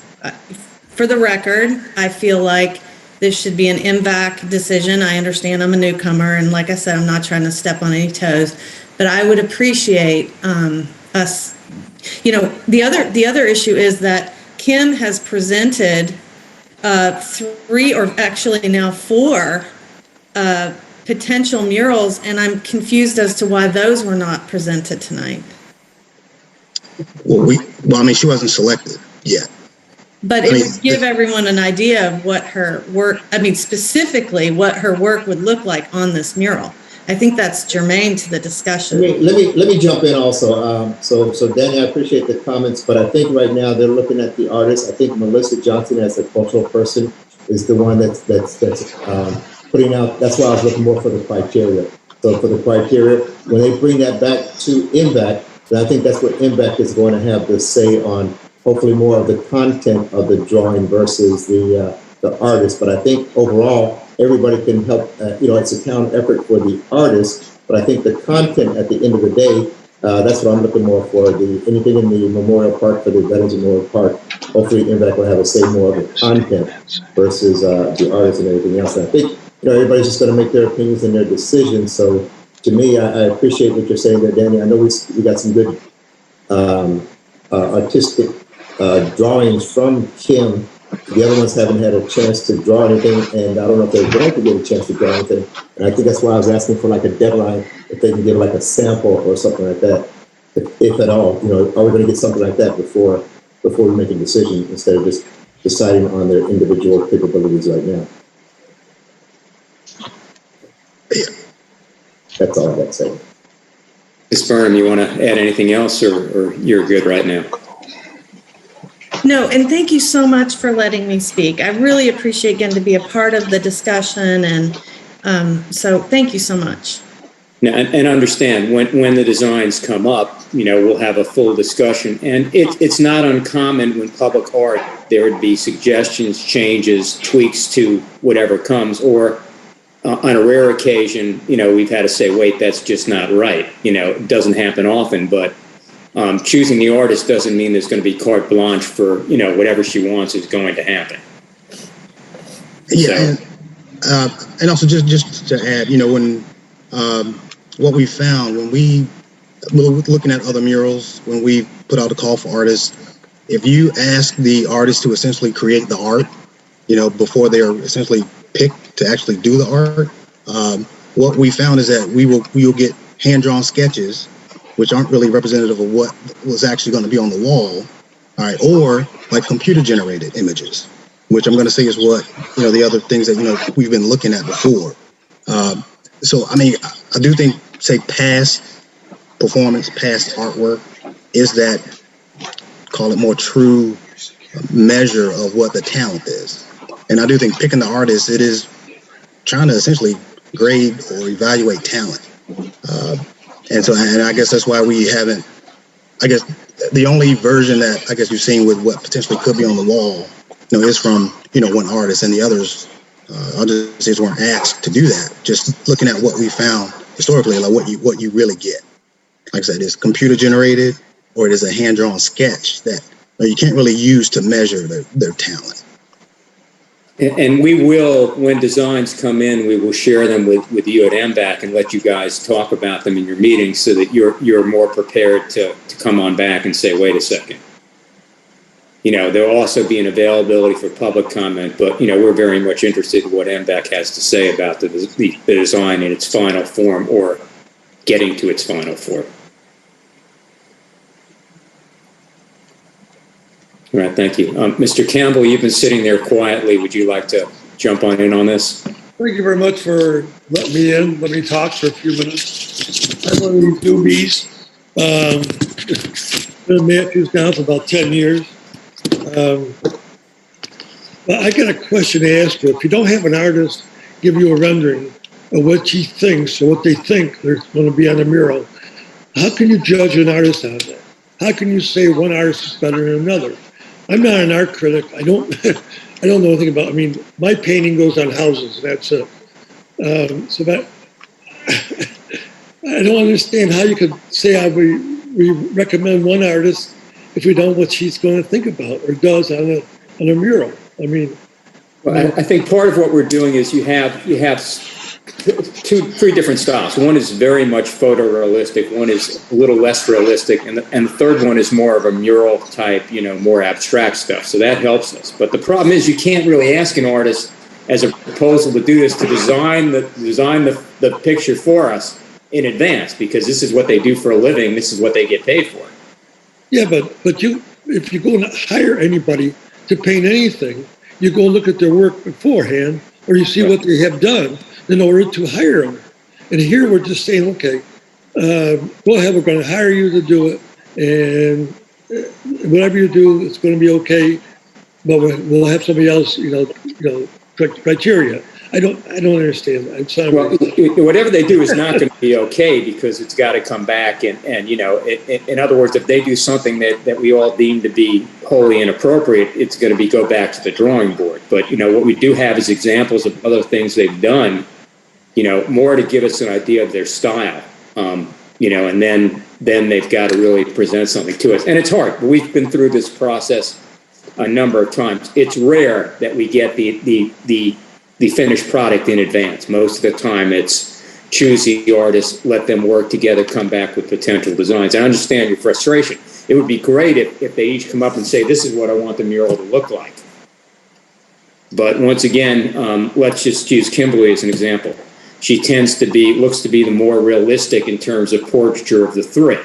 H: for the record, I feel like this should be an MVAC decision. I understand I'm a newcomer, and like I said, I'm not trying to step on any toes, but I would appreciate us. The other issue is that Kim has presented 3 or actually now 4 potential murals, and I'm confused as to why those were not presented tonight.
F: She wasn't selected yet.
H: But it would give everyone an idea of what her work, specifically what her work would look like on this mural. I think that's germane to the discussion.
E: Let me jump in also. So Danny, I appreciate the comments, but I think right now they're looking at the artist. I think Melissa Johnson, as a cultural person, is the one that's putting out. That's why I was looking more for the criteria. So for the criteria, when they bring that back to MVAC, then I think that's what MVAC is going to have to say on hopefully more of the content of the drawing versus the the artist. But I think overall, everybody can help. It's a town effort for the artist, but I think the content at the end of the day, that's what I'm looking more for. Anything in the Memorial Park for the Veterans Memorial Park, hopefully MVAC will have a say more of the content versus the artist and everything else. And I think everybody's just going to make their opinions and their decisions. So to me, I appreciate what you're saying there, Danny. I know we got some good artistic drawings from Kim. The other ones haven't had a chance to draw anything, and I don't know if they're going to get a chance to draw anything. And I think that's why I was asking for like a deadline, if they can give like a sample or something like that, if at all. Are we going to get something like that before we make a decision instead of just deciding on their individual capabilities right now? That's all I got to say.
C: Ms. Burnham, you want to add anything else, or you're good right now?
H: No, and thank you so much for letting me speak. I really appreciate getting to be a part of the discussion, and so thank you so much.
C: Now, and understand, when the designs come up, we'll have a full discussion. And it's not uncommon when public art, there would be suggestions, changes, tweaks to whatever comes, or on a rare occasion, we've had to say, wait, that's just not right. It doesn't happen often, but choosing the artist doesn't mean there's going to be carte blanche for, whatever she wants is going to happen.
F: Yeah. So. And also just to add, when what we found when we were looking at other murals, when we put out a call for artists, if you ask the artist to essentially create the art, before they are essentially picked to actually do the art, what we found is that we will get hand-drawn sketches, which aren't really representative of what was actually going to be on the wall, all right, or like computer-generated images, which I'm going to say is what, the other things that, we've been looking at before. So, I do think, say, past performance, past artwork is that, call it more true measure of what the talent is. And I do think picking the artist, it is trying to essentially grade or evaluate talent. And I guess that's why we haven't, the only version that I guess you've seen with what potentially could be on the wall, is from, one artist, and the others, artists weren't asked to do that. Just looking at what we found historically, like what you really get. Like I said, it's computer generated, or it is a hand-drawn sketch that you can't really use to measure their talent.
C: And we will, when designs come in, we will share them with you at MVAC and let you guys talk about them in your meetings so that you're more prepared to come on back and say, wait a second. There'll also be an availability for public comment, but, we're very much interested in what MVAC has to say about the design in its final form or getting to its final form. All right, thank you. Mr. Campbell, you've been sitting there quietly. Would you like to jump on in on this?
O: Thank you very much for letting me in. Let me talk for a few minutes. I'm one of these newbies. Been in Matthews now for about 10 years. But I got a question to ask you. If you don't have an artist give you a rendering of what she thinks or what they think there's going to be on the mural, how can you judge an artist on that? How can you say one artist is better than another? I'm not an art critic. I don't know anything about. My painting goes on houses. That's it. So that I don't understand how you could say we recommend one artist if we don't know what she's going to think about or does on a mural.
C: Well, I think part of what we're doing is you have three different styles. One is very much photorealistic. One is a little less realistic, and the third one is more of a mural type, more abstract stuff. So that helps us. But the problem is you can't really ask an artist as a proposal to do this to design the picture for us in advance, because this is what they do for a living. This is what they get paid for.
O: Yeah, but if you go and hire anybody to paint anything, you go look at their work beforehand, or you see what they have done in order to hire them. And here we're just saying, okay, go ahead, we're going to hire you to do it, and whatever you do, it's going to be okay. But we'll have somebody else, criteria. I don't understand. I'm sorry.
C: Well, whatever they do is not going to be okay because it's got to come back. And you know, in other words, if they do something that we all deem to be wholly inappropriate, it's going to be go back to the drawing board. But, you know, what we do have is examples of other things they've done, you know, more to give us an idea of their style, you know, and then they've got to really present something to us. And it's hard. We've been through this process a number of times. It's rare that we get the finished product in advance. Most of the time it's choose the artist, let them work together, come back with potential designs. I understand your frustration. It would be great if they each come up and say, this is what I want the mural to look like. But once again, let's just use Kimberly as an example. She looks to be the more realistic in terms of portraiture of the three.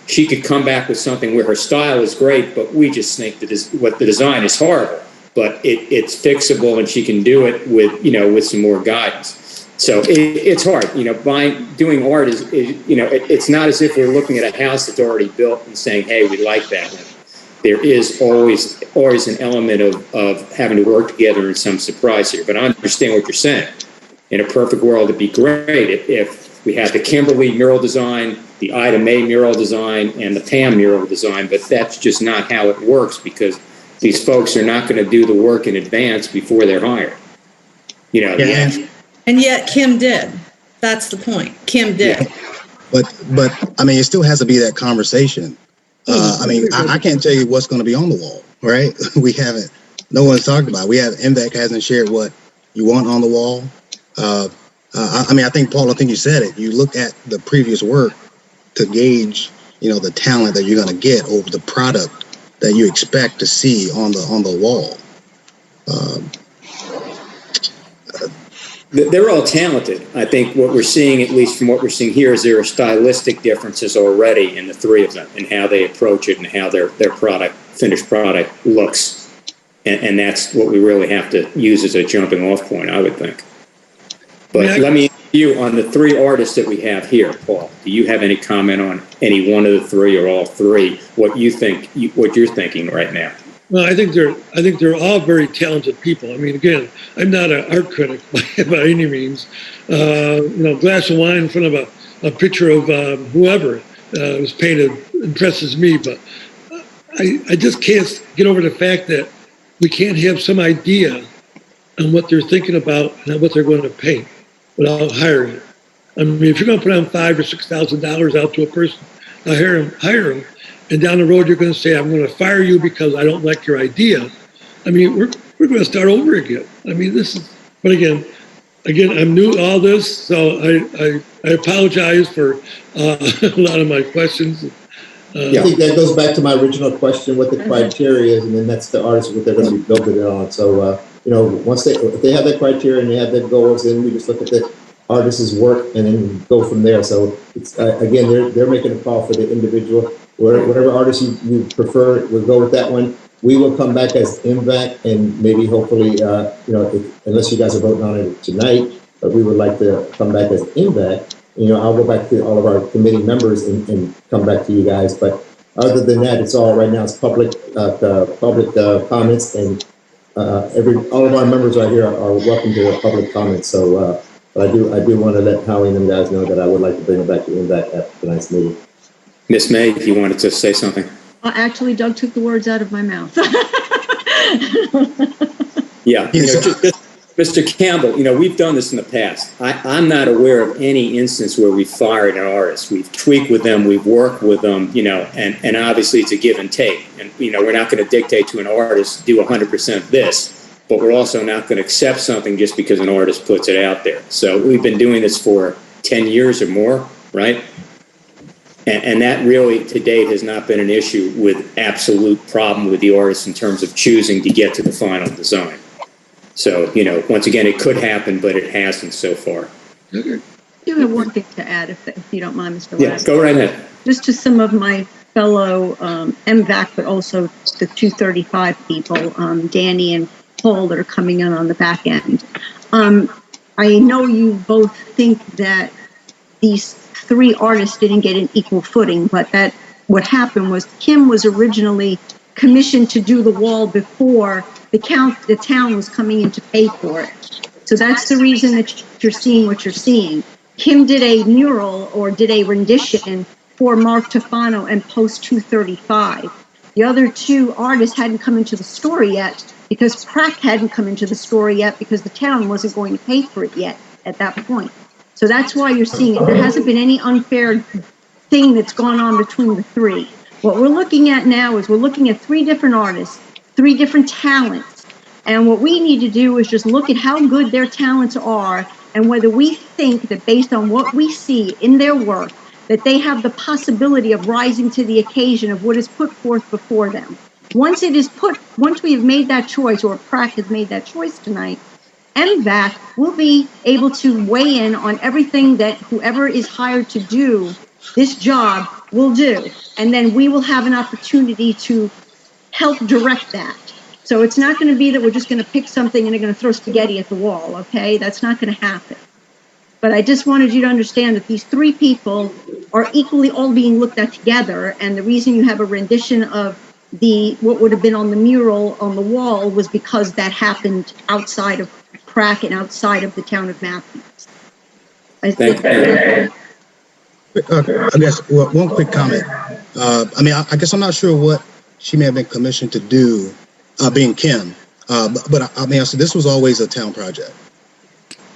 C: She could come back with something where her style is great, but we just think that what the design is horrible. But it's fixable, and she can do it with some more guidance. So it's hard, you know. Doing art is you know, it's not as if we're looking at a house that's already built and saying, hey, we like that one. There is always an element of having to work together and some surprise here. But I understand what you're saying. In a perfect world, it'd be great if we had the Kimberly mural design, the Ida Mae mural design, and the Pam mural design. But that's just not how it works, because these folks are not going to do the work in advance before they're hired. You know.
F: Yeah.
H: And yet Kim did. That's the point. Kim did.
F: Yeah. But I mean, it still has to be that conversation. I mean, I can't tell you what's going to be on the wall, right? We haven't. No one's talked about it. We have MVAC hasn't shared what you want on the wall. I mean, I think, Paul, I think you said it. You look at the previous work to gauge, you know, the talent that you're going to get over the product that you expect to see on the wall.
C: They're all talented. I think what we're seeing, at least from what we're seeing here, is there are stylistic differences already in the three of them, and how they approach it and how their finished product looks. And that's what we really have to use as a jumping off point, I would think. But let me ask you, on the three artists that we have here, Paul, do you have any comment on any one of the three or all three, what you think, what you're thinking right now?
O: Well, I think they're all very talented people. I mean, again, I'm not an art critic by any means. You know, glass of wine in front of a picture of whoever was painted impresses me, but I just can't get over the fact that we can't have some idea on what they're thinking about and what they're going to paint without hiring them. I mean, if you're going to put on $5,000 or $6,000 out to a person, hire them. And down the road, you're going to say, I'm going to fire you because I don't like your idea. I mean, we're going to start over again. I mean, but again, I'm new to all this, so I apologize for a lot of my questions.
E: I think that goes back to my original question, what the criteria is, and then that's the artist, what they're going to be building it on. So, you know, if they have that criteria and they have their goals, then we just look at the artist's work and then go from there. So, it's again, they're making a call for the individual. Whatever artist you prefer, we'll go with that one. We will come back as MVAC, and maybe hopefully, you know, unless you guys are voting on it tonight, but we would like to come back as MVAC. You know, I'll go back to all of our committee members and come back to you guys. But other than that, it's all right now. It's public comments, and all of our members right here are welcome to the public comments. So I do want to let Howie and them guys know that I would like to bring it back to MVAC after tonight's meeting.
C: Miss Mae, if you wanted to say something.
D: Actually, Doug took the words out of my mouth.
C: Yeah, you know, Mr. Campbell, you know, we've done this in the past. I'm not aware of any instance where we fired an artist. We've tweaked with them, we've worked with them, you know, and obviously it's a give and take. And, you know, we're not going to dictate to an artist, do 100% this, but we're also not going to accept something just because an artist puts it out there. So we've been doing this for 10 years or more, right? And that really, to date, has not been an issue with absolute problem with the artist in terms of choosing to get to the final design. So, you know, once again, it could happen, but it hasn't so far.
D: I do have one thing to add, if you don't mind, Mr.
C: Yeah, go right ahead.
D: Just to some of my fellow MVAC, but also the 235 people, Danny and Paul, that are coming in on the back end. I know you both think that these three artists didn't get an equal footing, but that what happened was Kim was originally commissioned to do the wall before the town was coming in to pay for it. So that's the reason that you're seeing what you're seeing. Kim did a mural or did a rendition for Mark Tofano and Post 235. The other two artists hadn't come into the story yet because Prac hadn't come into the story yet because the town wasn't going to pay for it yet at that point. So that's why you're seeing it. There hasn't been any unfair thing that's gone on between the three. What we're looking at now is we're looking at three different artists, three different talents. And what we need to do is just look at how good their talents are and whether we think that based on what we see in their work, that they have the possibility of rising to the occasion of what is put forth before them. Once we have made that choice, or Prac has made that choice tonight, MVAC will be able to weigh in on everything that whoever is hired to do this job will do. And then we will have an opportunity to help direct that. So it's not going to be that we're just going to pick something and they're going to throw spaghetti at the wall, okay? That's not going to happen. But I just wanted you to understand that these three people are equally all being looked at together. And the reason you have a rendition of what would have been on the mural on the wall was because that happened outside of Prac and outside of the town of Matthews.
C: Thank you.
F: I guess one quick comment. I guess I'm not sure what she may have been commissioned to do, being Kim. But so this was always a town project.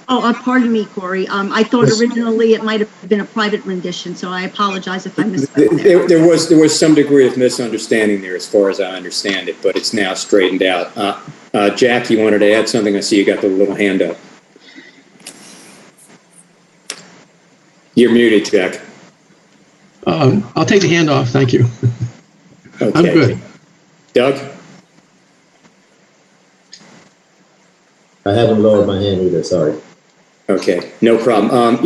D: Oh, pardon me, Corey. I thought originally it might have been a private rendition, so I apologize if I missed that.
C: There was some degree of misunderstanding there, as far as I understand it, but it's now straightened out. Jack, you wanted to add something? I see you got the little hand up. You're muted, Jack.
N: I'll take the hand off. Thank you.
C: Okay.
N: I'm good.
C: Doug?
E: I haven't lowered my hand either. Sorry.
C: Okay, no problem.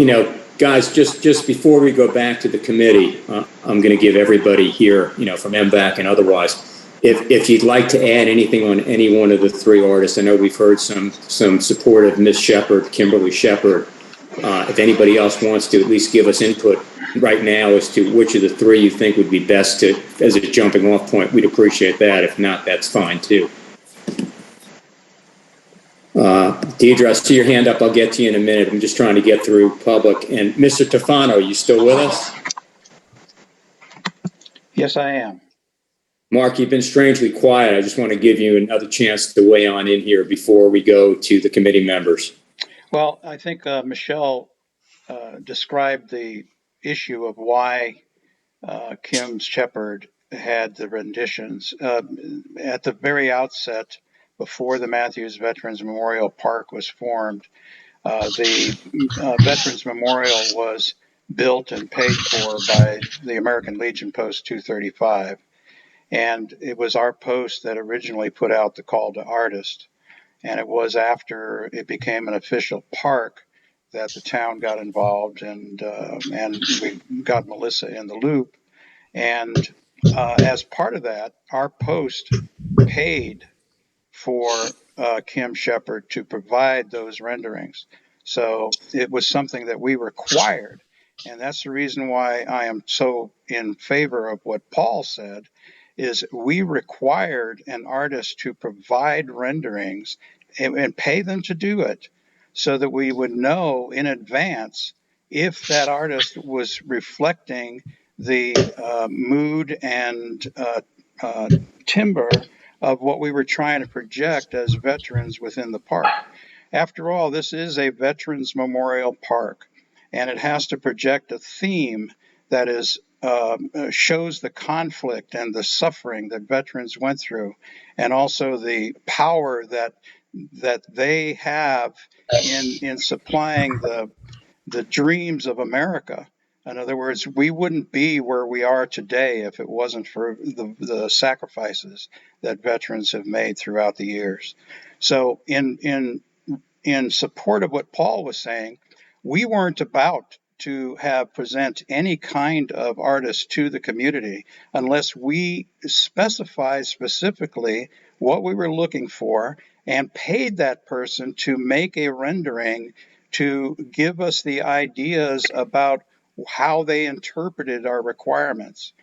C: Guys, just before we go back to the committee, I'm going to give everybody here, from MVAC and otherwise, if you'd like to add anything on any one of the three artists. I know we've heard some support of Miss Shepherd, Kimberly Shepherd. If anybody else wants to at least give us input right now as to which of the three you think would be best as a jumping off point, we'd appreciate that. If not, that's fine too. Deidre, I see your hand up. I'll get to you in a minute. I'm just trying to get through public. And Mr. Tofano, are you still with us?
M: Yes, I am.
C: Mark, you've been strangely quiet. I just want to give you another chance to weigh on in here before we go to the committee members.
M: Well, I think Michelle described the issue of why Kim Shepherd had the renditions. At the very outset, before the Matthews Veterans Memorial Park was formed, the Veterans Memorial was built and paid for by the American Legion Post 235. And it was our post that originally put out the call to artists. And it was after it became an official park that the town got involved, and we got Melissa in the loop. And as part of that, our post paid for Kim Shepherd to provide those renderings. So it was something that we required. And that's the reason why I am so in favor of what Paul said, is we required an artist to provide renderings and pay them to do it so that we would know in advance if that artist was reflecting the mood and timbre of what we were trying to project as veterans within the park. After all, this is a Veterans Memorial Park, and it has to project a theme that is shows the conflict and the suffering that veterans went through, and also the power that they have in supplying the dreams of America. In other words, we wouldn't be where we are today if it wasn't for the sacrifices that veterans have made throughout the years. So in support of what Paul was saying, we weren't about to present any kind of artist to the community unless we specified specifically what we were looking for and paid that person to make a rendering to give us the ideas about how they interpreted our requirements.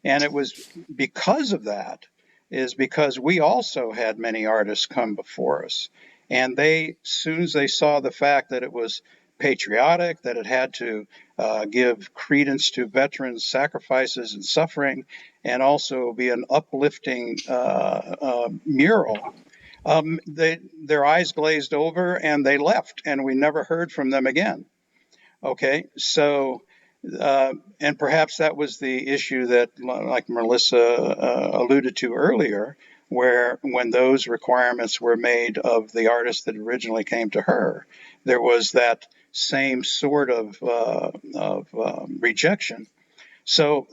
M: And it was because of that, is because we also had many artists come before us. And they, as soon as they saw the fact that it was patriotic, that it had to give credence to veterans' sacrifices and suffering, and also be an uplifting mural, their eyes glazed over and they left, and we never heard from them again. Okay, so, and perhaps that was the issue that, like Melissa alluded to earlier, where when those requirements were made of the artist that originally came to her, there was that same sort of rejection. So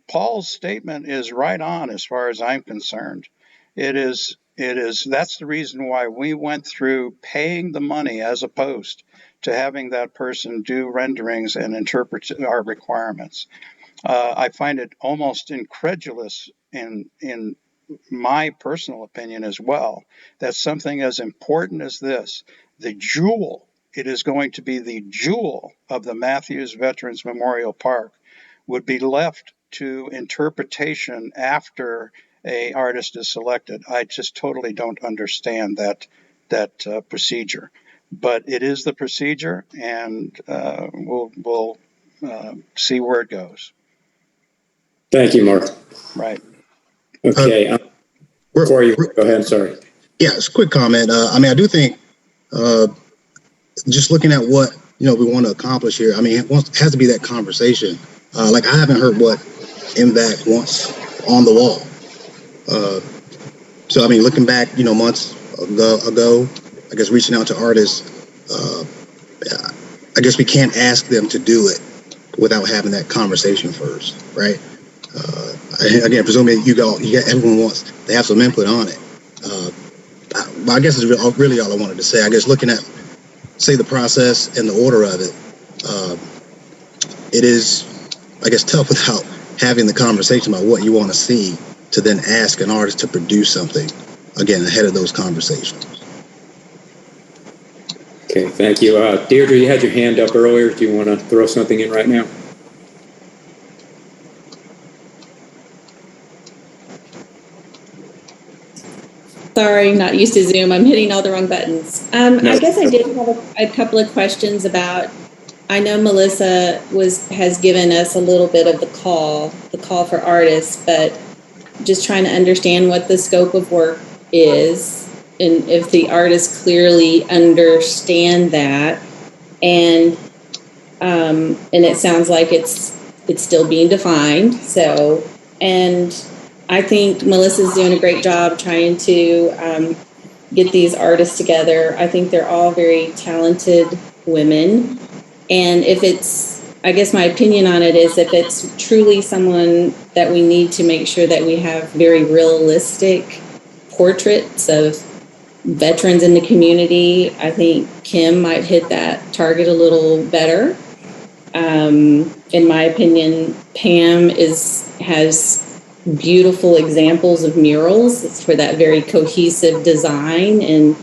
M: Paul's statement is right on as far as I'm concerned. That's the reason why we went through paying the money as opposed to having that person do renderings and interpret our requirements. I find it almost incredulous in my personal opinion as well, that something as important as this, the jewel, it is going to be the jewel of the Matthews Veterans Memorial Park, would be left to interpretation after a artist is selected. I just totally don't understand that procedure, but it is the procedure, and we'll see where it goes.
C: Thank you, Mark.
M: Right.
C: Okay. Corey, go ahead. Sorry.
F: Yeah, it's a quick comment. I do think just looking at what we want to accomplish here. It has to be that conversation. Like I haven't heard what MVAC wants on the wall. So looking back, months ago, I guess reaching out to artists. I guess we can't ask them to do it without having that conversation first, right? Again, presumably everyone wants to have some input on it. But I guess it's really all I wanted to say. I guess looking at, say, the process and the order of it, it is, I guess, tough without having the conversation about what you want to see to then ask an artist to produce something, again, ahead of those conversations.
C: Okay, thank you. Deirdre, you had your hand up earlier. Do you want to throw something in right now?
B: Sorry, not used to Zoom. I'm hitting all the wrong buttons. I guess I did have a couple of questions about, I know Melissa has given us a little bit of the call for artists, but just trying to understand what the scope of work is and if the artists clearly understand that. And it sounds like it's still being defined. So, and I think Melissa's doing a great job trying to get these artists together. I think they're all very talented women. And I guess my opinion on it is if it's truly someone that we need to make sure that we have very realistic portraits of veterans in the community, I think Kim might hit that target a little better. In my opinion, Pam has beautiful examples of murals. It's for that very cohesive design, and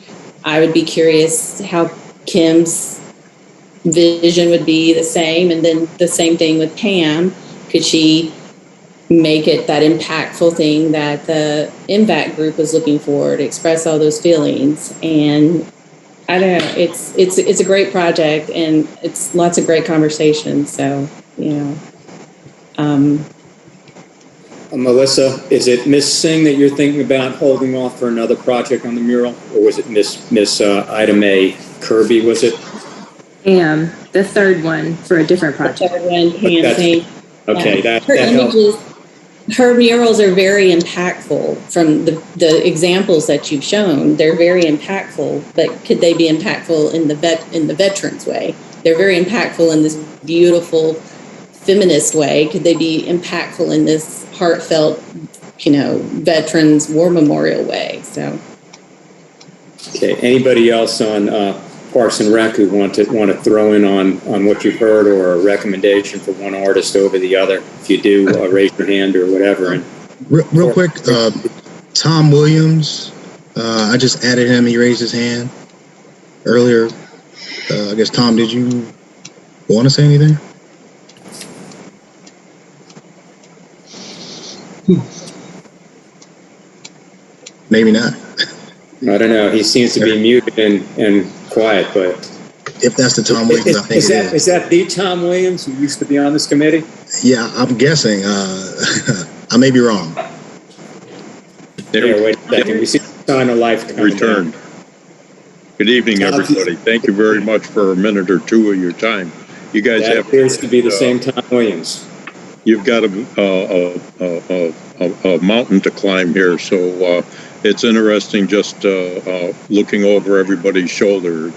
B: I would be curious how Kim's vision would be the same, and then the same thing with Pam. Could she make it that impactful thing that the MVAC group was looking for to express all those feelings? And I don't know, it's a great project, and it's lots of great conversations. So,
C: Melissa, is it Miss Singh that you're thinking about holding off for another project on the mural, or was it Miss Ida Mae Irby? Was it?
K: The third one for a different project.
B: The third one, Pam Singh.
C: Okay,
B: yeah.
C: that
B: images, her murals are very impactful. From the examples that you've shown, they're very impactful. But could they be impactful in the veterans way? They're very impactful in this beautiful feminist way. Could they be impactful in this heartfelt, veterans war memorial way? So.
C: Okay. Anybody else on Parks and Rec who want to throw in on what you've heard, or a recommendation for one artist over the other? If you do, raise your hand or whatever. And
F: real quick, Tom Williams, I just added him. He raised his hand earlier. I guess, Tom, did you want to say anything? Maybe not.
C: I don't know. He seems to be muted and quiet, but
F: If that's the Tom Williams, I think
C: is that the Tom Williams who used to be on this committee?
F: Yeah, I'm guessing. I may be wrong.
C: Here, wait a second. We see sign of life coming
P: Returned. Good evening, everybody. Thank you very much for a minute or two of your time. You guys
C: That
P: have
C: appears to be the same Tom Williams.
P: You've got a mountain to climb here, so it's interesting just looking over everybody's shoulder.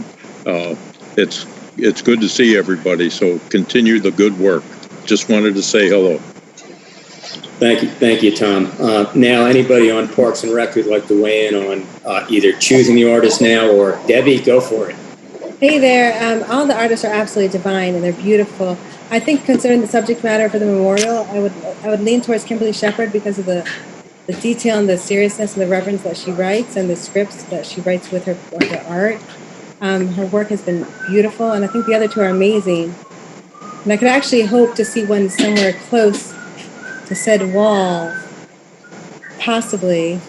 P: It's good to see everybody, so continue the good work. Just wanted to say hello.
C: Thank you, Tom. Now, anybody on Parks and Rec who'd like to weigh in on either choosing the artist now, or Debbie, go for it.
L: Hey there. All the artists are absolutely divine and they're beautiful. I think considering the subject matter for the memorial, I would lean towards Kimberly Shepherd because of the detail and the seriousness and the reverence that she writes and the scripts that she writes with her art. Her work has been beautiful, and I think the other two are amazing. And I could actually hope to see one somewhere close to said wall, possibly.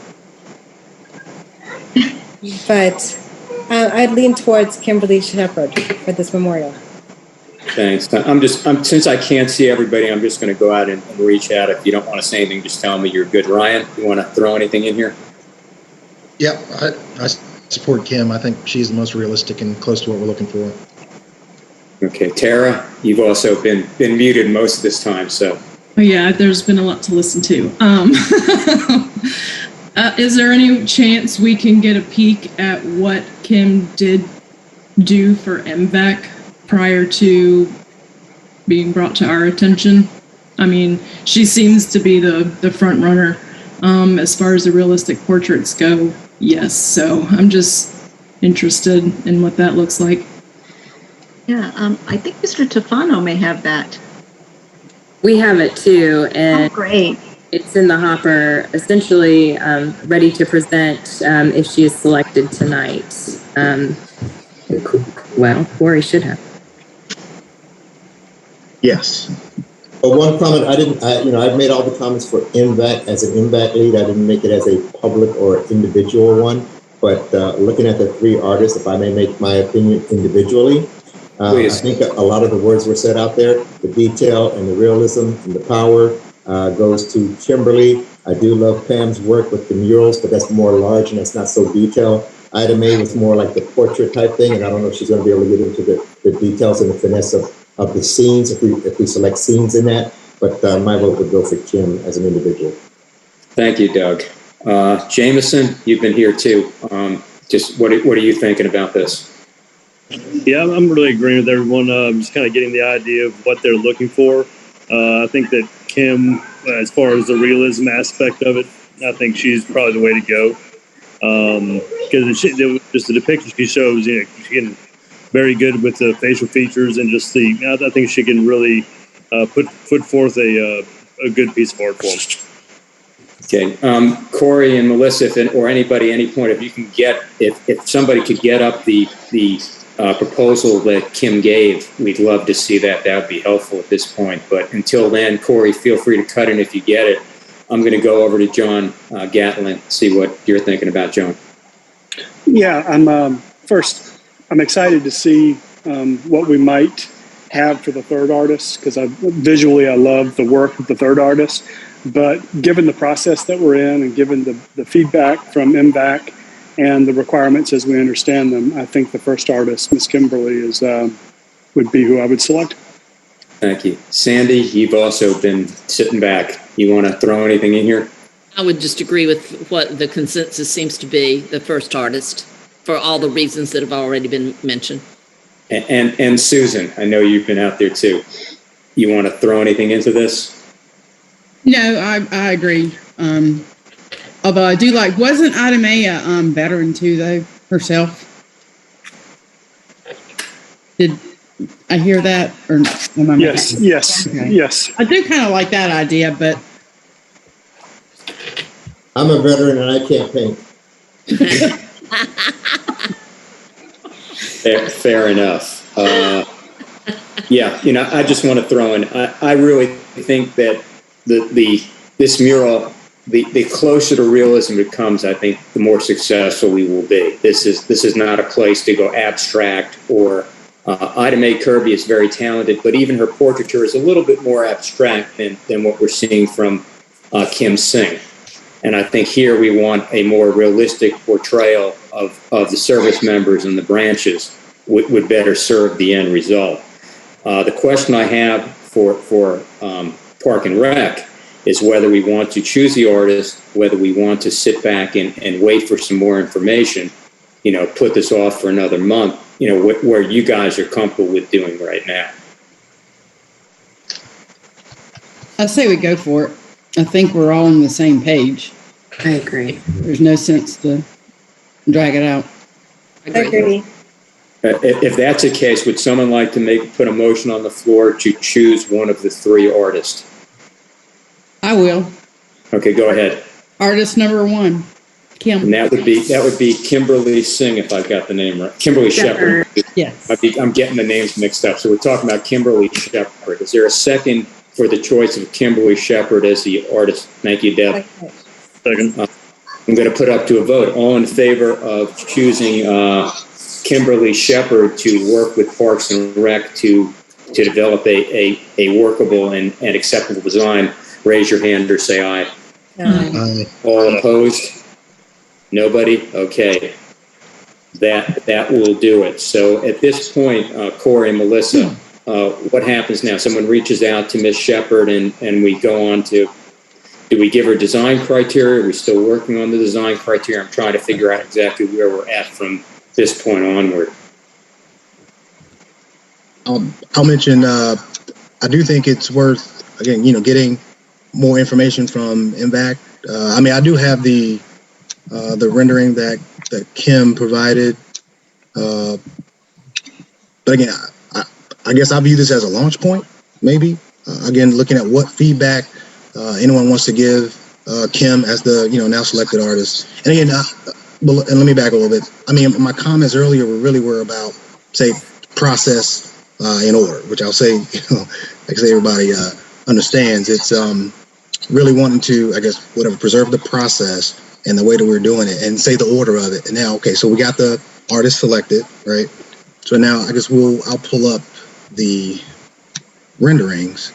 L: But I'd lean towards Kimberly Shepherd for this memorial.
C: Thanks. Since I can't see everybody, I'm just going to go out and reach out. If you don't want to say anything, just tell me you're good. Ryan, you want to throw anything in here?
F: Yep, I support Kim. I think she's the most realistic and close to what we're looking for.
C: Okay, Tara, you've also been muted most of this time, so.
Q: Oh, yeah, there's been a lot to listen to. Is there any chance we can get a peek at what Kim did do for MVAC prior to being brought to our attention? I mean, she seems to be the front runner as far as the realistic portraits go. Yes, so I'm just interested in what that looks like.
D: Yeah, I think Mr. Tofano may have that.
K: We have it too, and
D: great.
K: It's in the hopper, essentially ready to present if she is selected tonight. Well, Corey should have.
F: Yes.
E: But one comment, I've made all the comments for MVAC as an MVAC lead. I didn't make it as a public or individual one. But looking at the three artists, if I may make my opinion individually, I think a lot of the words were said out there. The detail and the realism and the power goes to Kimberly. I do love Pam's work with the murals, but that's more large and that's not so detailed. Ida Mae was more like the portrait type thing, and I don't know if she's going to be able to get into the details and the finesse of the scenes if we select scenes in that. But my vote would go for Kim as an individual.
C: Thank you, Doug. Jameson, you've been here too. Just what are you thinking about this?
A: Yeah, I'm really agreeing with everyone. Just kind of getting the idea of what they're looking for. I think that Kim, as far as the realism aspect of it, I think she's probably the way to go. Because just the depiction she shows, she's getting very good with the facial features and just I think she can really put forth a good piece of art for them.
C: Okay, Corey and Melissa, or anybody, any point, if you can if somebody could get up the proposal that Kim gave, we'd love to see that. That would be helpful at this point. But until then, Corey, feel free to cut in if you get it. I'm going to go over to John Gatlin, see what you're thinking about, John.
R: Yeah, I'm excited to see what we might have for the third artist, because visually I love the work of the third artist. But given the process that we're in and given the feedback from MVAC and the requirements as we understand them, I think the first artist, Miss Kimberly, would be who I would select.
C: Thank you. Sandy, you've also been sitting back. You want to throw anything in here?
S: I would just agree with what the consensus seems to be, the first artist, for all the reasons that have already been mentioned.
C: And Susan, I know you've been out there too. You want to throw anything into this?
G: No, I agree. Although I do wasn't Ida Mae a veteran too, though, herself? Did I hear that? Or am I
R: Yes.
G: Okay.
R: Yes.
G: I do kind of like that idea, but
E: I'm a veteran and I can't paint.
C: Fair enough. Yeah, I just want to throw in, I really think that this mural the closer to realism it comes, I think the more successful we will be. This is not a place to go abstract or Ida Mae Kirby is very talented, but even her portraiture is a little bit more abstract than what we're seeing from Kim Singh. And I think here we want a more realistic portrayal of the service members and the branches would better serve the end result. The question I have for Park and Rec is whether we want to choose the artist, whether we want to sit back and wait for some more information, put this off for another month, where you guys are comfortable with doing right now.
G: I say we go for it. I think we're all on the same page.
K: I agree.
G: There's no sense to drag it out.
L: I agree.
C: If that's the case, would someone like to put a motion on the floor to choose one of the three artists?
G: I will.
C: Okay, go ahead.
G: Artist number 1, Kim.
C: And that would be Kimberly Singh, if I've got the name right. Kimberly Shepherd.
G: Yes.
C: I'm getting the names mixed up. So we're talking about Kimberly Shepherd. Is there a second for the choice of Kimberly Shepherd as the artist? Thank you, Deb.
A: Second.
C: I'm going to put up to a vote. All in favor of choosing Kimberly Shepherd to work with Parks and Rec to develop a workable and acceptable design, raise your hand or say aye.
L: Aye.
C: All opposed? Nobody? Okay. That will do it. So at this point, Corey and Melissa, what happens now? Someone reaches out to Ms. Shepherd and we go on to, do we give her design criteria? Are we still working on the design criteria? I'm trying to figure out exactly where we're at from this point onward.
F: I'll mention, I do think it's worth, again, getting more information from MVAC. I do have the rendering that Kim provided. But again, I guess I view this as a launch point, maybe. Again, looking at what feedback anyone wants to give Kim as the now selected artist. And again, and let me back a little bit. My comments earlier were about, say, process in order, which I'll say, like I say, everybody understands. It's really wanting to, I guess, preserve the process and the way that we're doing it, and say the order of it. And now, okay, so we got the artist selected, right? So now I guess I'll pull up the renderings.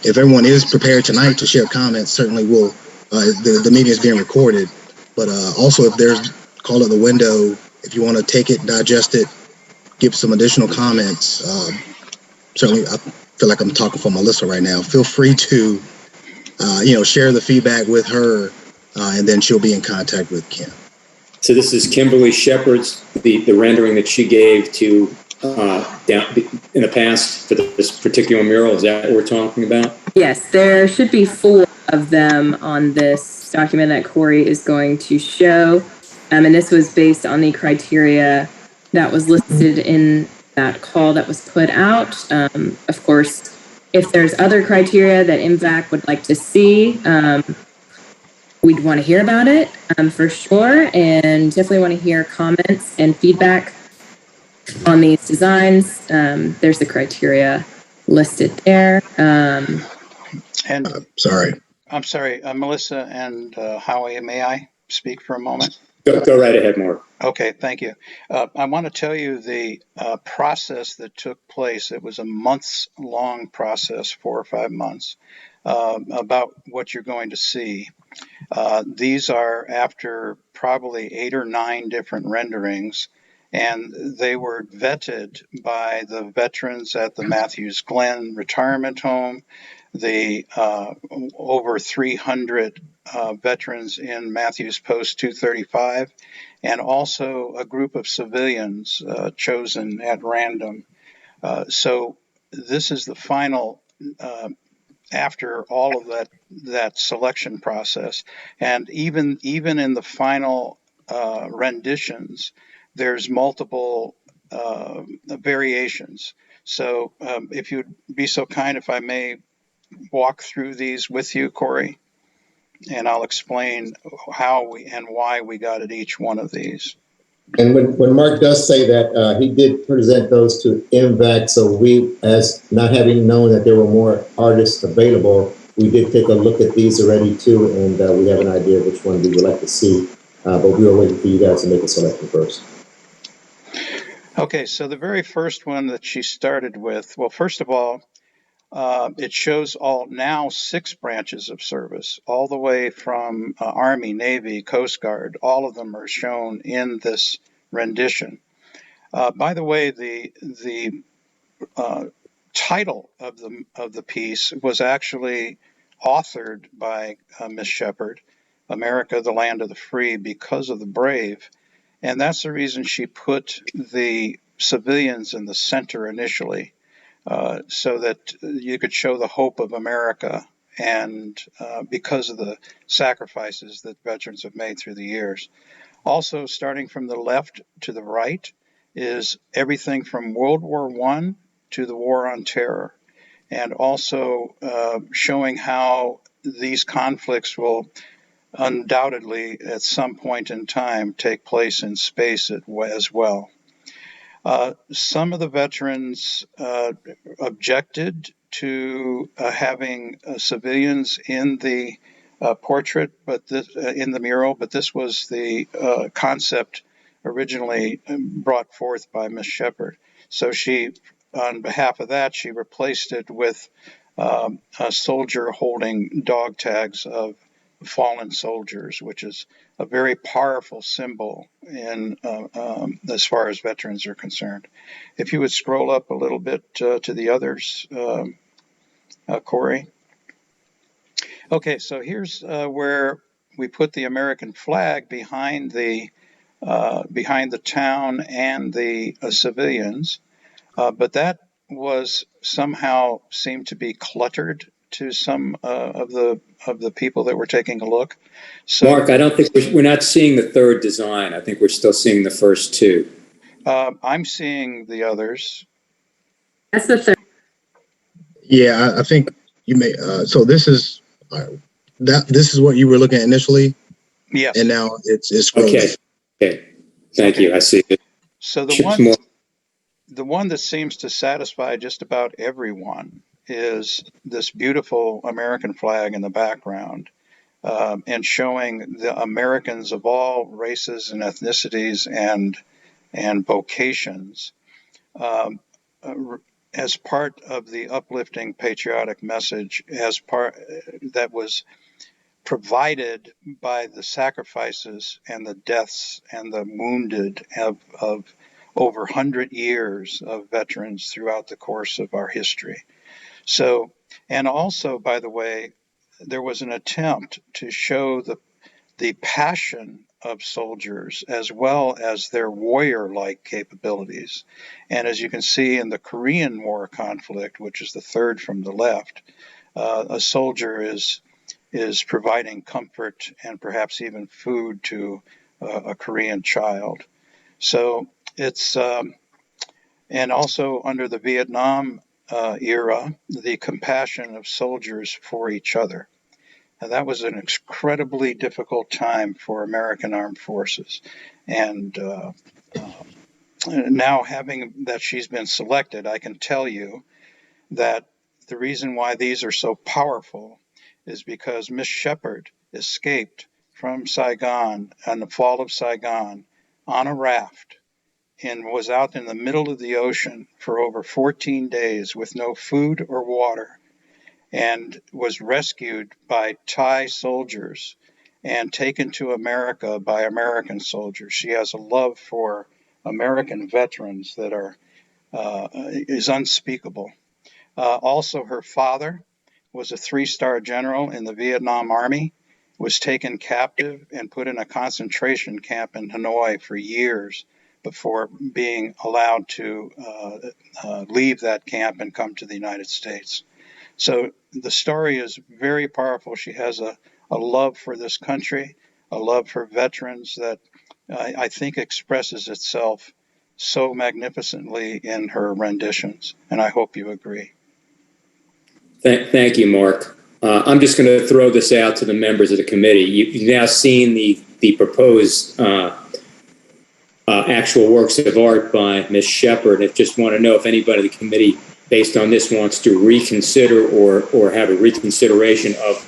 F: If everyone is prepared tonight to share comments, certainly we'll. The meeting is being recorded, but also if there's call it the window, if you want to take it, digest it, give some additional comments. Certainly, I feel like I'm talking for Melissa right now. Feel free to, share the feedback with her, and then she'll be in contact with Kim.
C: So this is Kimberly Shepherd's, the rendering that she gave to down in the past for this particular mural. Is that what we're talking about?
K: Yes, there should be 4 of them on this document that Corey is going to show. And this was based on the criteria that was listed in that call that was put out. Of course, if there's other criteria that MVAC would like to see, we'd want to hear about it for sure, and definitely want to hear comments and feedback on these designs. There's the criteria listed there.
F: Sorry.
M: I'm sorry, Melissa and Howie, may I speak for a moment?
C: Go right ahead, Mark.
M: Okay, thank you. I want to tell you the process that took place. It was a months-long process, 4 or 5 months, about what you're going to see. These are after probably 8 or 9 different renderings, and they were vetted by the veterans at the Matthews Glen Retirement Home, the over 300 veterans in Matthews Post 235, and also a group of civilians chosen at random. So this is the final, after all of that selection process, and even in the final renditions, there's multiple variations. So if you'd be so kind, if I may walk through these with you, Corey, and I'll explain how we and why we got at each one of these.
E: And when Mark does say that, he did present those to MVAC, so we, as not having known that there were more artists available, we did take a look at these already too, and we have an idea of which one we would like to see. But we are waiting for you guys to make a selection first.
M: Okay, so the very first one that she started with, well, first of all, it shows now 6 branches of service, all the way from Army, Navy, Coast Guard. All of them are shown in this rendition. By the way, the title of the piece was actually authored by Miss Shepherd, "America, the Land of the Free, because of the Brave," and that's the reason she put the civilians in the center initially, so that you could show the hope of America, and because of the sacrifices that veterans have made through the years. Also, starting from the left to the right is everything from World War I to the War on Terror, and also showing how these conflicts will undoubtedly at some point in time take place in space as well. Some of the veterans objected to having civilians in the portrait, but in the mural, but this was the concept originally brought forth by Miss Shepherd. So she, on behalf of that, she replaced it with a soldier holding dog tags of fallen soldiers, which is a very powerful symbol in as far as veterans are concerned. If you would scroll up a little bit to the others, Corey. Okay, so here's where we put the American flag behind the town and the civilians, but that was somehow seemed to be cluttered to some of the people that were taking a look. So,
C: Mark, I don't think we're not seeing the third design. I think we're still seeing the first 2.
M: I'm seeing the others.
K: That's the third.
F: Yeah, I think you may. So this is this is what you were looking at initially.
M: Yes.
F: And now it's
C: okay. Okay. Thank you. I see it.
M: So the one that seems to satisfy just about everyone is this beautiful American flag in the background, and showing the Americans of all races and ethnicities and vocations as part of the uplifting patriotic message, as part that was provided by the sacrifices and the deaths and the wounded of over 100 years of veterans throughout the course of our history. So, and also, by the way, there was an attempt to show the passion of soldiers as well as their warrior-like capabilities. And as you can see in the Korean War conflict, which is the third from the left, a soldier is providing comfort and perhaps even food to a Korean child. So it's, and also under the Vietnam era, the compassion of soldiers for each other. And that was an incredibly difficult time for American armed forces. And now having that she's been selected, I can tell you that the reason why these are so powerful is because Miss Shepherd escaped from Saigon on the fall of Saigon on a raft and was out in the middle of the ocean for over 14 days with no food or water, and was rescued by Thai soldiers and taken to America by American soldiers. She has a love for American veterans that is unspeakable. Also, her father was a 3-star general in the Vietnam Army, was taken captive and put in a concentration camp in Hanoi for years before being allowed to leave that camp and come to the United States. So the story is very powerful. She has a love for this country, a love for veterans that I think expresses itself so magnificently in her renditions, and I hope you agree.
C: Thank you, Mark. I'm just going to throw this out to the members of the committee. You've now seen the proposed actual works of art by Ms. Shepherd. I just want to know if anybody in the committee based on this, wants to reconsider or have a reconsideration of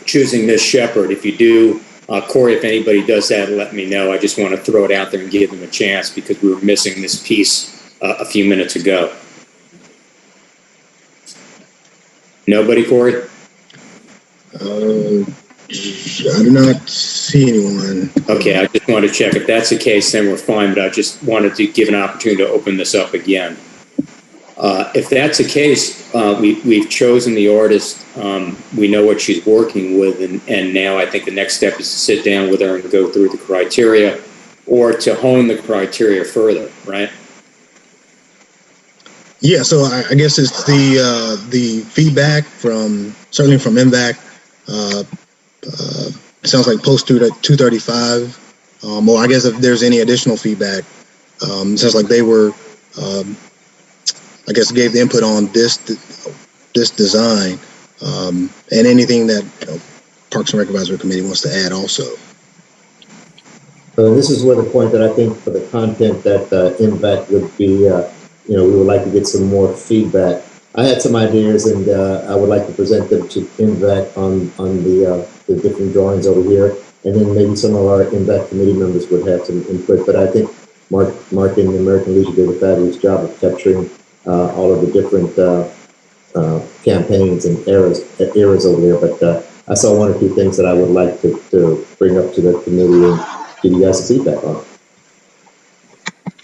C: choosing Ms. Shepherd. If you do, Corey, if anybody does that, let me know. I just want to throw it out there and give them a chance because we were missing this piece a few minutes ago. Nobody, Corey?
F: I do not see anyone.
C: Okay, I just wanted to check. If that's the case, then we're fine, but I just wanted to give an opportunity to open this up again. If that's the case, we've chosen the artist. We know what she's working with, and now I think the next step is to sit down with her and go through the criteria or to hone the criteria further, right?
F: Yeah, so I guess it's the feedback certainly from MVAC. It sounds like post 235, or I guess if there's any additional feedback, it sounds like they were, I guess, gave the input on this design, and anything that Parks and Rec Advisory Committee wants to add also.
E: This is where the point that I think for the content that MVAC would be, we would like to get some more feedback. I had some ideas, and I would like to present them to MVAC on the different drawings over here, and then maybe some of our MVAC committee members would have some input. But I think Mark and the American Legion did a fabulous job of capturing all of the different campaigns and eras over there. But I saw one or two things that I would like to bring up to the committee and give you guys some feedback on.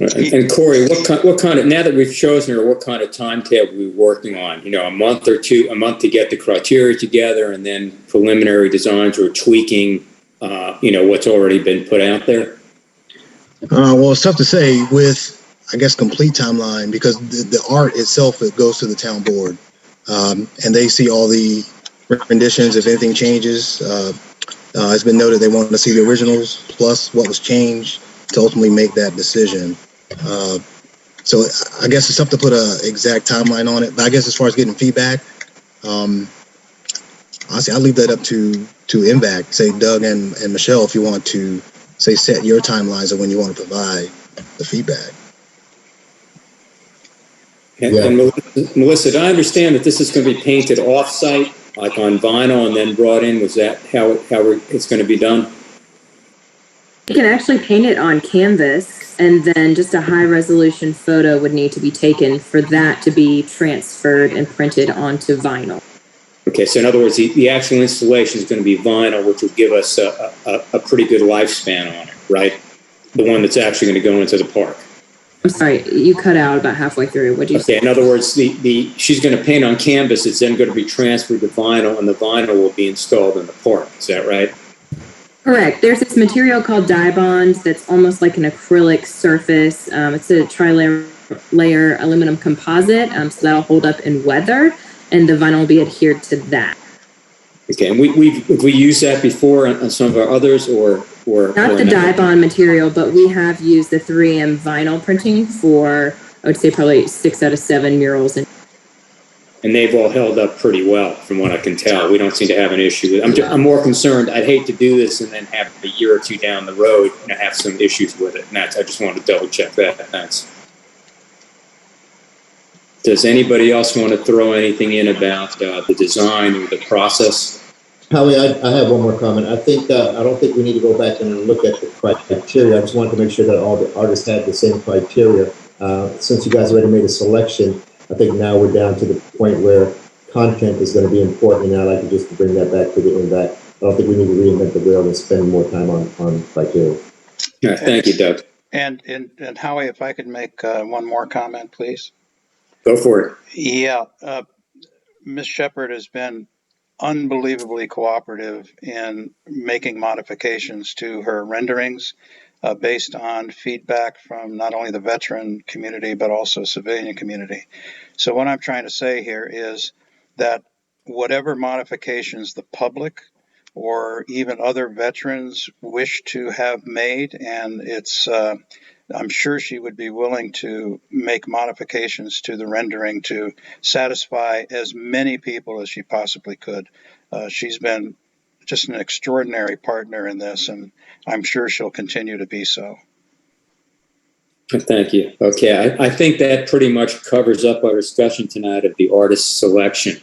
C: And Corey, what kind of, now that we've chosen her, what kind of timetable are we working on? A month to get the criteria together, and then preliminary designs or tweaking, what's already been put out there?
F: Well, it's tough to say with, I guess, complete timeline, because the art itself, it goes to the town board, and they see all the renditions. If anything changes, it's been noted they want to see the originals plus what was changed to ultimately make that decision. So I guess it's tough to put an exact timeline on it, but I guess as far as getting feedback, honestly, I'll leave that up to MVAC, say Doug and Michelle, if you want to say set your timelines of when you want to provide the feedback.
C: And Melissa, did I understand that this is going to be painted off-site, like on vinyl, and then brought in? Was that how it's going to be done?
K: You can actually paint it on canvas, and then just a high-resolution photo would need to be taken for that to be transferred and printed onto vinyl.
C: Okay, so in other words, the actual installation is going to be vinyl, which will give us a pretty good lifespan on it, right? The one that's actually going to go into the park.
K: I'm sorry, you cut out about halfway through. What did you say?
C: In other words, she's going to paint on canvas. It's then going to be transferred to vinyl, and the vinyl will be installed in the park. Is that right?
K: Correct. There's this material called dye bond that's almost like an acrylic surface. It's a tri-layer aluminum composite, so that'll hold up in weather, and the vinyl will be adhered to that.
C: Okay, and we used that before on some of our others, or
K: not the dye bond material, but we have used the 3M vinyl printing for, I would say, probably 6 out of 7 murals.
C: And they've all held up pretty well, from what I can tell. We don't seem to have an issue with it. I'm more concerned. I'd hate to do this and then have a year or two down the road and have some issues with it. And I just want to double check that. Thanks. Does anybody else want to throw anything in about the design or the process?
E: Howie, I have one more comment. I don't think we need to go back and look at the criteria. I just wanted to make sure that all the artists had the same criteria. Since you guys already made a selection, I think now we're down to the point where content is going to be important, and I'd like to just bring that back to the MVAC. I don't think we need to reinvent the wheel and spend more time on criteria.
C: Yeah, thank you, Doug.
M: And Howie, if I could make one more comment, please.
C: Go for it.
M: Yeah, Ms. Shepherd has been unbelievably cooperative in making modifications to her renderings based on feedback from not only the veteran community, but also civilian community. So what I'm trying to say here is that whatever modifications the public or even other veterans wish to have made, and I'm sure she would be willing to make modifications to the rendering to satisfy as many people as she possibly could. She's been just an extraordinary partner in this, and I'm sure she'll continue to be so.
C: Thank you. Okay, I think that pretty much covers up our discussion tonight of the artist selection.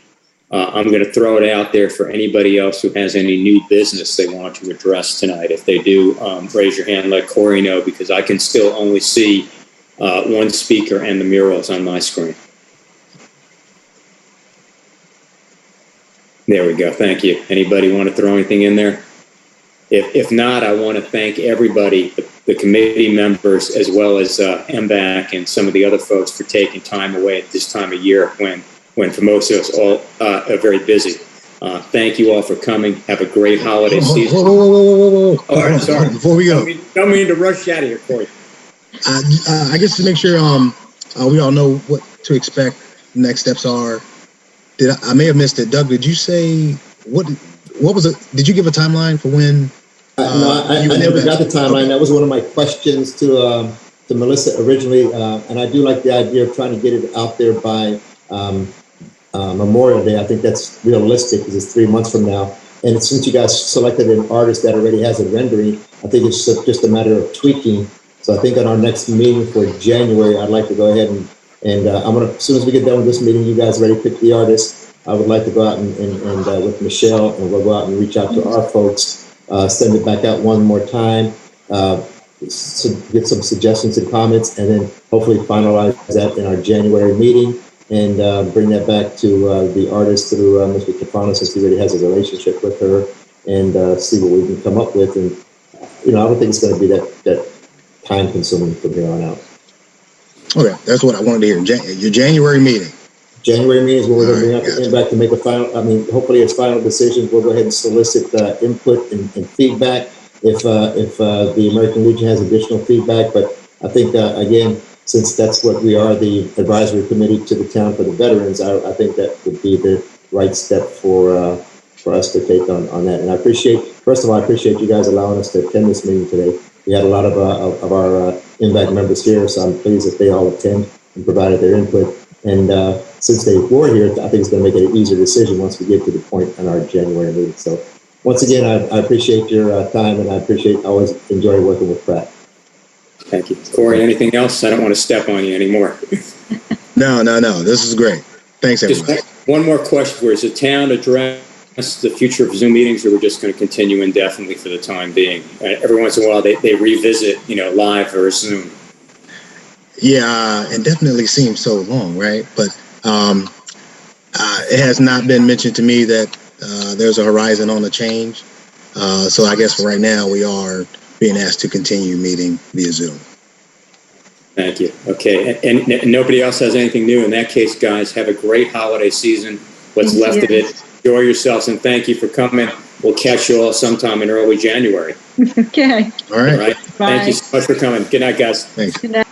C: I'm going to throw it out there for anybody else who has any new business they want to address tonight. If they do, raise your hand, let Corey know, because I can still only see one speaker and the murals on my screen. There we go. Thank you. Anybody want to throw anything in there? If not, I want to thank everybody, the committee members, as well as MBAC and some of the other folks for taking time away at this time of year when for most of us all are very busy. Thank you all for coming. Have a great holiday season.
F: Whoa.
C: All right, sorry.
F: Before we go.
C: Don't mean to rush out of here, Corey.
F: I guess to make sure we all know what to expect, next steps are. I may have missed it. Doug, did you say what was it? Did you give a timeline for when?
E: No, I never got the timeline. Okay. That was one of my questions to Melissa originally, and I do like the idea of trying to get it out there by Memorial Day. I think that's realistic because it's 3 months from now. And since you guys selected an artist that already has a rendering, I think it's just a matter of tweaking. So I think on our next meeting for January, I'd like to go ahead and I'm gonna, as soon as we get done with this meeting, you guys already pick the artist. I would like to go out and with Michelle, and we'll go out and reach out to our folks, send it back out one more time, get some suggestions and comments, and then hopefully finalize that in our January meeting and bring that back to the artist through Mr. Tafano, since he already has a relationship with her, and see what we can come up with. And I don't think it's going to be that time consuming from here on out.
F: Okay, that's what I wanted to hear. Your January meeting.
E: January meeting is when we're going to bring out the inback to make a final, hopefully it's final decisions. We'll go ahead and solicit input and feedback if the American Legion has additional feedback. But I think, again, since that's what we are, the advisory committee to the town for the veterans, I think that would be the right step for us to take on that. And I appreciate you guys allowing us to attend this meeting today. We had a lot of our IMBAC members here, so I'm pleased that they all attend and provided their input. And since they were here, I think it's going to make it an easier decision once we get to the point in our January meeting. So once again, I appreciate your time, and I always enjoy working with Prac.
C: Thank you. Corey, anything else? I don't want to step on you anymore.
F: No. This is great. Thanks, everybody.
C: Just one more question for you. Is the town address the future of Zoom meetings, or we're just going to continue indefinitely for the time being? Every once in a while, they revisit, live or Zoom.
F: Yeah, it definitely seems so long, right? But it has not been mentioned to me that there's a horizon on the change. So I guess for right now, we are being asked to continue meeting via Zoom.
C: Thank you. Okay, and nobody else has anything new. In that case, guys, have a great holiday season. What's left of it. Enjoy yourselves, and thank you for coming. We'll catch you all sometime in early January.
D: Okay.
F: All right.
C: All right. Thank you so much for coming. Good night, guys.
F: Thanks.
D: Good night.